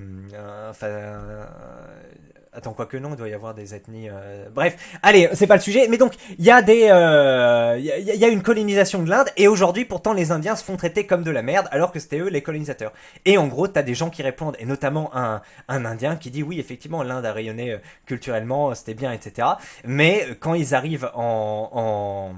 [SPEAKER 1] attends, quoi que non, il doit y avoir des ethnies... Bref, allez, c'est pas le sujet. Mais donc, il y a il y a une colonisation de l'Inde, et aujourd'hui, pourtant, les Indiens se font traiter comme de la merde, alors que c'était eux les colonisateurs. Et en gros, t'as des gens qui répondent, et notamment un Indien qui dit, oui, effectivement, l'Inde a rayonné culturellement, c'était bien, etc. Mais quand ils arrivent en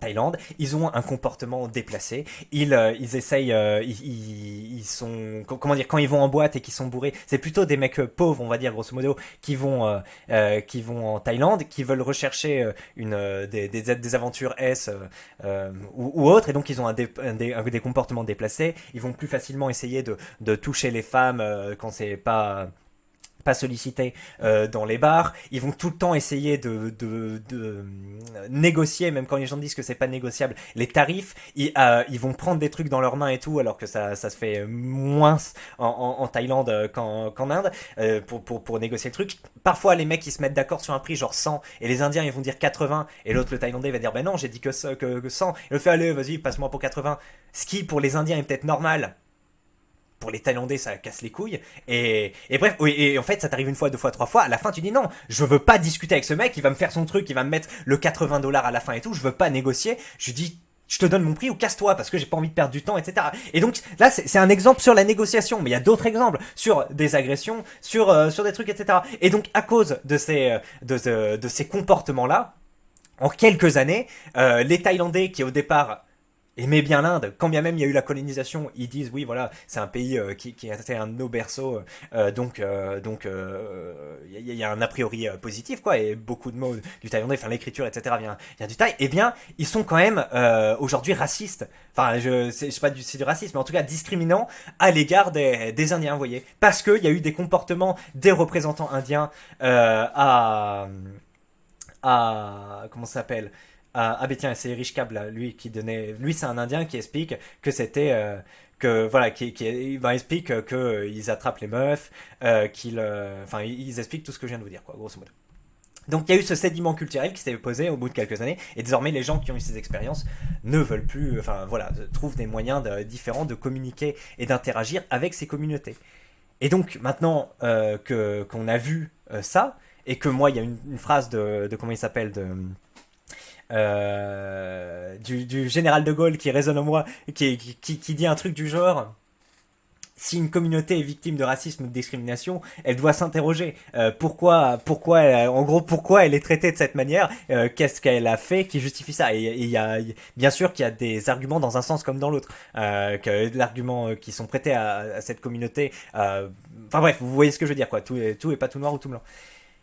[SPEAKER 1] Thaïlande, ils ont un comportement déplacé. Ils essayent, ils sont, comment dire, quand ils vont en boîte et qu'ils sont bourrés, c'est plutôt des mecs pauvres, on va dire grosso modo, qui vont en Thaïlande, qui veulent rechercher des aventures ou autres, et donc ils ont des comportements déplacés. Ils vont plus facilement essayer de toucher les femmes quand c'est pas sollicités dans les bars. Ils vont tout le temps essayer de négocier, même quand les gens disent que c'est pas négociable, les tarifs. Ils vont prendre des trucs dans leurs mains et tout, alors que ça se fait moins en Thaïlande qu'en Inde, pour négocier le truc. Parfois, les mecs, ils se mettent d'accord sur un prix genre 100, et les Indiens, ils vont dire 80, et l'autre, le Thaïlandais, va dire, ben non, j'ai dit que 100. Il le fait, allez, vas-y, passe-moi pour 80. Ce qui, pour les Indiens, est peut-être normal. Pour les Thaïlandais, ça casse les couilles. Et bref, oui, et en fait, ça t'arrive une fois, deux fois, trois fois. À la fin, tu dis non, je veux pas discuter avec ce mec, il va me faire son truc, il va me mettre le $80 à la fin et tout, je veux pas négocier. Je dis, je te donne mon prix ou casse-toi parce que j'ai pas envie de perdre du temps, etc. Et donc là, c'est un exemple sur la négociation, mais il y a d'autres exemples sur des agressions, sur des trucs, etc. Et donc, à cause de ces comportements-là, en quelques années, les Thaïlandais qui au départ aimaient bien l'Inde, quand bien même il y a eu la colonisation, ils disent oui voilà, c'est un pays qui a été un de nos berceaux, donc il y a un a priori positif quoi, et beaucoup de mots du thaïlandais, enfin l'écriture etc vient du thaï. Eh bien ils sont quand même aujourd'hui racistes, enfin je sais pas si c'est du racisme, mais en tout cas discriminants à l'égard des Indiens, vous voyez, parce qu'il y a eu des comportements des représentants indiens à comment ça s'appelle, ben tiens, c'est Rish Kab là, lui c'est un Indien qui explique que c'était que voilà, il explique que ils attrapent les meufs, ils expliquent tout ce que je viens de vous dire quoi, grosso modo. Donc il y a eu ce sédiment culturel qui s'est posé au bout de quelques années, et désormais les gens qui ont eu ces expériences ne veulent plus, trouvent des moyens différents de communiquer et d'interagir avec ces communautés. Et donc maintenant qu'on a vu ça, et que moi il y a une phrase de comment il s'appelle, du général de Gaulle qui résonne en moi, qui dit un truc du genre: si une communauté est victime de racisme ou de discrimination, elle doit s'interroger. Pourquoi elle est traitée de cette manière, qu'est-ce qu'elle a fait qui justifie ça. Et il y a, bien sûr qu'il y a des arguments dans un sens comme dans l'autre, que l'argument qui sont prêtés à cette communauté, enfin bref, vous voyez ce que je veux dire quoi, tout est pas tout noir ou tout blanc.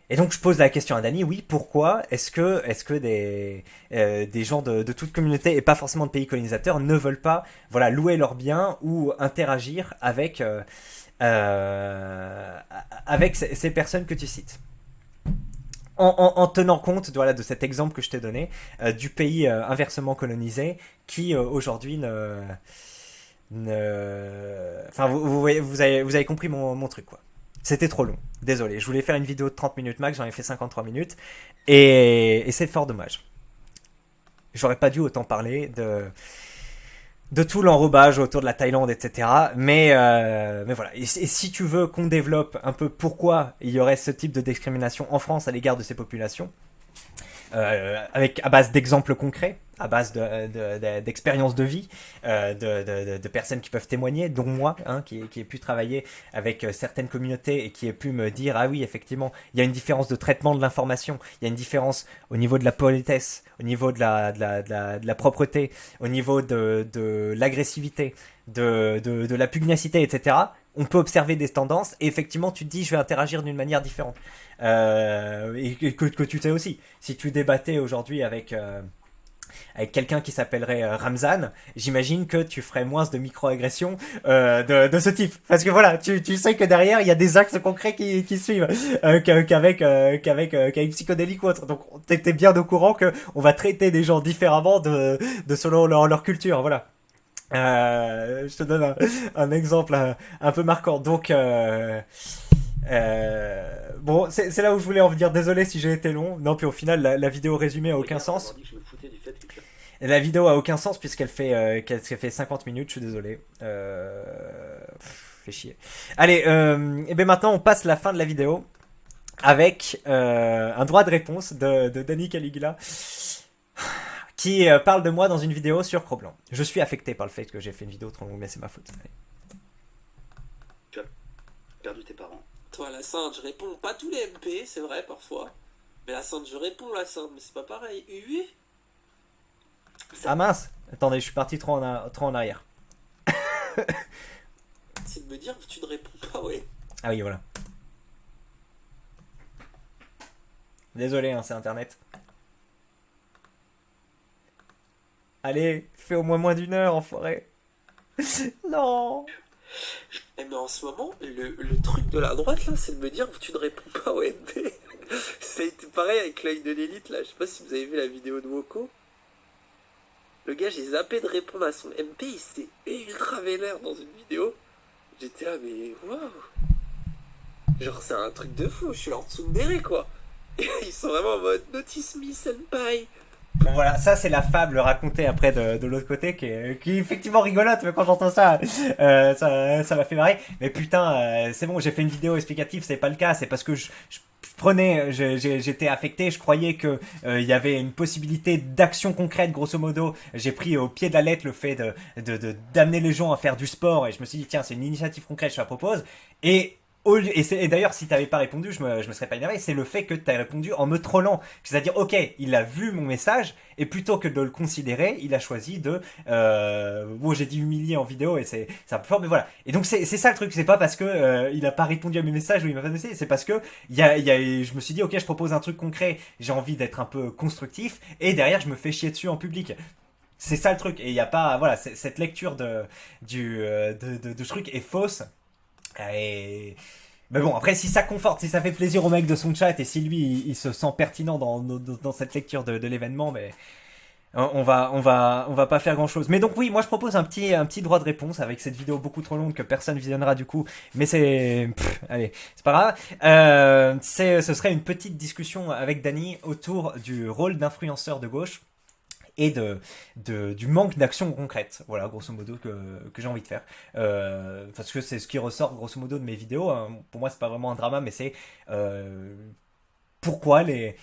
[SPEAKER 1] Et donc je pose la question à Dany, oui, pourquoi est-ce que des gens de toute communauté, et pas forcément de pays colonisateurs, ne veulent pas louer leurs biens ou interagir avec ces personnes que tu cites, en tenant compte de cet exemple que je t'ai donné, du pays inversement colonisé qui aujourd'hui enfin vous avez compris mon truc quoi. C'était trop long, désolé, je voulais faire une vidéo de 30 minutes max, j'en ai fait 53 minutes, et c'est fort dommage. J'aurais pas dû autant parler de tout l'enrobage autour de la Thaïlande, etc. Mais voilà, et si tu veux qu'on développe un peu pourquoi il y aurait ce type de discrimination en France à l'égard de ces populations, à base d'exemples concrets, à base d'expériences de vie, de personnes qui peuvent témoigner, dont moi, hein, qui ai pu travailler avec certaines communautés et qui ai pu me dire, ah oui, effectivement, il y a une différence de traitement de l'information, il y a une différence au niveau de la politesse, au niveau de la propreté, au niveau de l'agressivité, de la pugnacité, etc. On peut observer des tendances et effectivement tu te dis je vais interagir d'une manière différente. Et que tu sais aussi, si tu débattais aujourd'hui avec quelqu'un qui s'appellerait Ramzan, j'imagine que tu ferais moins de micro-agressions de ce type. Parce que voilà, tu sais que derrière, il y a des axes concrets qui suivent, qu'avec psychodélique ou autre. Donc, t'es bien au courant qu'on va traiter des gens différemment de selon leur culture, voilà. Je te donne un exemple un peu marquant. Donc, bon, c'est là où je voulais en venir. Désolé si j'ai été long. Non, puis au final, la vidéo résumée a aucun sens. La vidéo a aucun sens puisqu'elle fait 50 minutes. Je suis désolé. Fait chier. Allez, et ben maintenant on passe la fin de la vidéo avec un droit de réponse de Danny Caligula qui parle de moi dans une vidéo sur Cro-Blanc. Je suis affecté par le fait que j'ai fait une vidéo trop longue, mais c'est ma faute. Allez.
[SPEAKER 3] Tu as perdu tes parents.
[SPEAKER 2] Toi, la Sainte, je réponds pas tous les MP, c'est vrai parfois. Mais la Sainte, je réponds la Sainte, mais c'est pas pareil. Oui.
[SPEAKER 1] Ah mince. Attendez, je suis parti trop en arrière.
[SPEAKER 2] C'est de me dire que tu ne réponds pas, ouais.
[SPEAKER 1] Ah oui, voilà. Désolé, hein, c'est internet. Allez, fais au moins d'une heure, enfoiré. Non.
[SPEAKER 2] Eh mais en ce moment, le truc de la droite, là, c'est de me dire que tu ne réponds pas au MP. Ça a été pareil avec l'œil de l'élite, là. Je sais pas si vous avez vu la vidéo de Woko. Le gars, j'ai zappé de répondre à son MP, il s'est ultra vénère dans une vidéo. J'étais là, mais waouh. Genre, c'est un truc de fou, je suis leur tsundere, quoi. Et ils sont vraiment en mode notice me, senpai.
[SPEAKER 1] Bon voilà, ça c'est la fable racontée après de l'autre côté qui est effectivement rigolote, mais quand j'entends ça, ça m'a fait marrer. Mais putain, c'est bon, j'ai fait une vidéo explicative, c'est pas le cas, c'est parce que j'étais affecté, je croyais que il y avait une possibilité d'action concrète, grosso modo. J'ai pris au pied de la lettre le fait d'amener les gens à faire du sport et je me suis dit tiens, c'est une initiative concrète, je la propose. Et d'ailleurs, si t'avais pas répondu, je me serais pas énervé. C'est le fait que t'as répondu en me trollant. C'est-à-dire, ok, il a vu mon message et plutôt que de le considérer, il a choisi bon, j'ai dit humilier en vidéo et c'est un peu fort, mais voilà. Et donc c'est ça le truc. C'est pas parce que il a pas répondu à mes messages ou il m'a pas messagé. C'est parce que je me suis dit, ok, je propose un truc concret. J'ai envie d'être un peu constructif et derrière, je me fais chier dessus en public. C'est ça le truc. Et il y a pas, voilà, cette lecture de ce truc est fausse. Mais bon, après, si ça conforte, si ça fait plaisir au mec de son chat et si lui il se sent pertinent dans cette lecture de l'événement, mais on va pas faire grand chose. Mais donc oui, moi je propose un petit droit de réponse avec cette vidéo beaucoup trop longue que personne visionnera du coup. Mais allez, c'est pas grave. Ce serait une petite discussion avec Dany autour du rôle d'influenceur de gauche et du manque d'action concrète, voilà, grosso modo, que j'ai envie de faire. Parce que c'est ce qui ressort, grosso modo, de mes vidéos. Hein. Pour moi, c'est pas vraiment un drama, mais c'est pourquoi les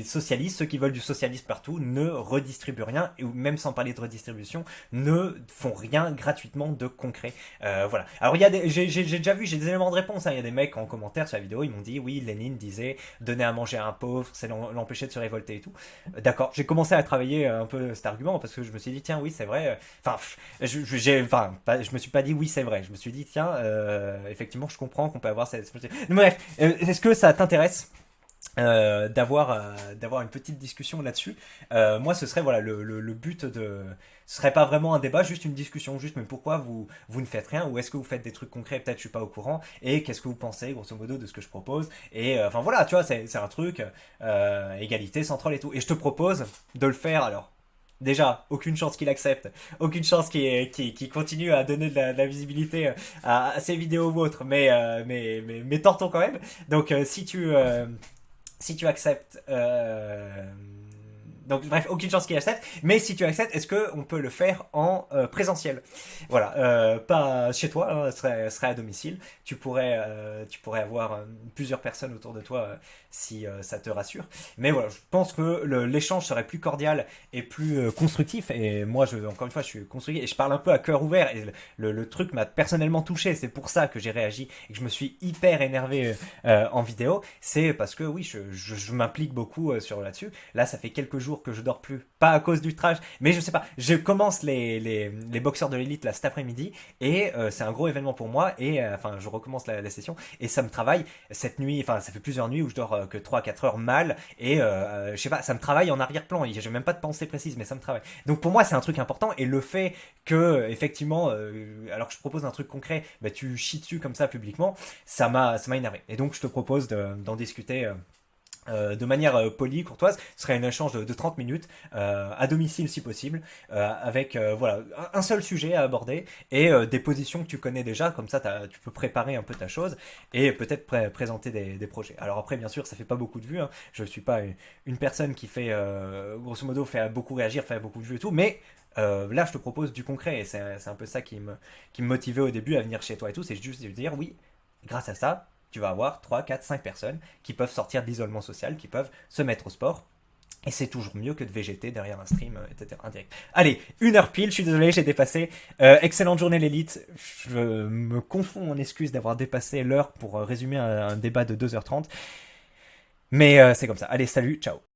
[SPEAKER 1] socialistes, ceux qui veulent du socialisme partout, ne redistribuent rien, ou même sans parler de redistribution, ne font rien gratuitement de concret. Voilà. Alors, j'ai déjà vu, j'ai des éléments de réponse. Hein. Il y a des mecs en commentaire sur la vidéo, ils m'ont dit, oui, Lénine disait, donner à manger à un pauvre, c'est l'empêcher de se révolter et tout. D'accord. J'ai commencé à travailler un peu cet argument, parce que je me suis dit, tiens, oui, c'est vrai. Enfin, je me suis pas dit, oui, c'est vrai. Je me suis dit, tiens, effectivement, je comprends qu'on peut avoir cette... Bref, est-ce que ça t'intéresse d'avoir une petite discussion là-dessus? Moi ce serait voilà le but ce serait pas vraiment un débat, juste une discussion, juste mais pourquoi vous ne faites rien, ou est-ce que vous faites des trucs concrets, peut-être je suis pas au courant, et qu'est-ce que vous pensez grosso modo de ce que je propose, et enfin voilà, tu vois, c'est un truc égalité, centrale et tout, et je te propose de le faire. Alors déjà, aucune chance qu'il accepte, aucune chance qu'il continue à donner de la visibilité à ses vidéos ou autres, mais tentons quand même. Donc si tu acceptes Donc bref, aucune chance qu'il accepte. Mais si tu acceptes, est-ce que on peut le faire en présentiel? Voilà, pas chez toi, hein, serait à domicile. Tu pourrais avoir plusieurs personnes autour de toi si ça te rassure. Mais voilà, je pense que l'échange serait plus cordial et plus constructif. Et moi, encore une fois, je suis constructif et je parle un peu à cœur ouvert. Et le truc m'a personnellement touché. C'est pour ça que j'ai réagi et que je me suis hyper énervé en vidéo. C'est parce que oui, je m'implique beaucoup là-dessus. Là, ça fait quelques jours que je dors plus. Pas à cause du trash, mais je sais pas. Je commence les boxeurs de l'élite là cet après-midi et c'est un gros événement pour moi. Et enfin, je recommence la session et ça me travaille cette nuit. Enfin, ça fait plusieurs nuits où je dors que 3-4 heures mal et je sais pas, ça me travaille en arrière-plan. J'ai même pas de pensée précise, mais ça me travaille. Donc pour moi, c'est un truc important et le fait que effectivement, alors que je propose un truc concret, bah, tu chies dessus comme ça publiquement, ça m'a énervé. Et donc je te propose d'en discuter. De manière polie, courtoise, ce serait un échange de 30 minutes, à domicile si possible, avec voilà, un seul sujet à aborder et des positions que tu connais déjà, comme ça tu peux préparer un peu ta chose et peut-être présenter des projets. Alors après, bien sûr, ça fait pas beaucoup de vues, hein. Je suis pas une personne qui fait, grosso modo, fait beaucoup réagir, fait beaucoup de vues et tout, mais là, je te propose du concret et c'est un peu ça qui me motivait au début à venir chez toi et tout, c'est juste de dire oui, grâce à ça, tu vas avoir 3, 4, 5 personnes qui peuvent sortir de l'isolement social, qui peuvent se mettre au sport. Et c'est toujours mieux que de végéter derrière un stream, etc. indirect. Allez, 1 heure pile, je suis désolé, j'ai dépassé. Excellente journée l'élite. Je me confonds en excuses d'avoir dépassé l'heure pour résumer un débat de 2h30. Mais c'est comme ça. Allez, salut, ciao.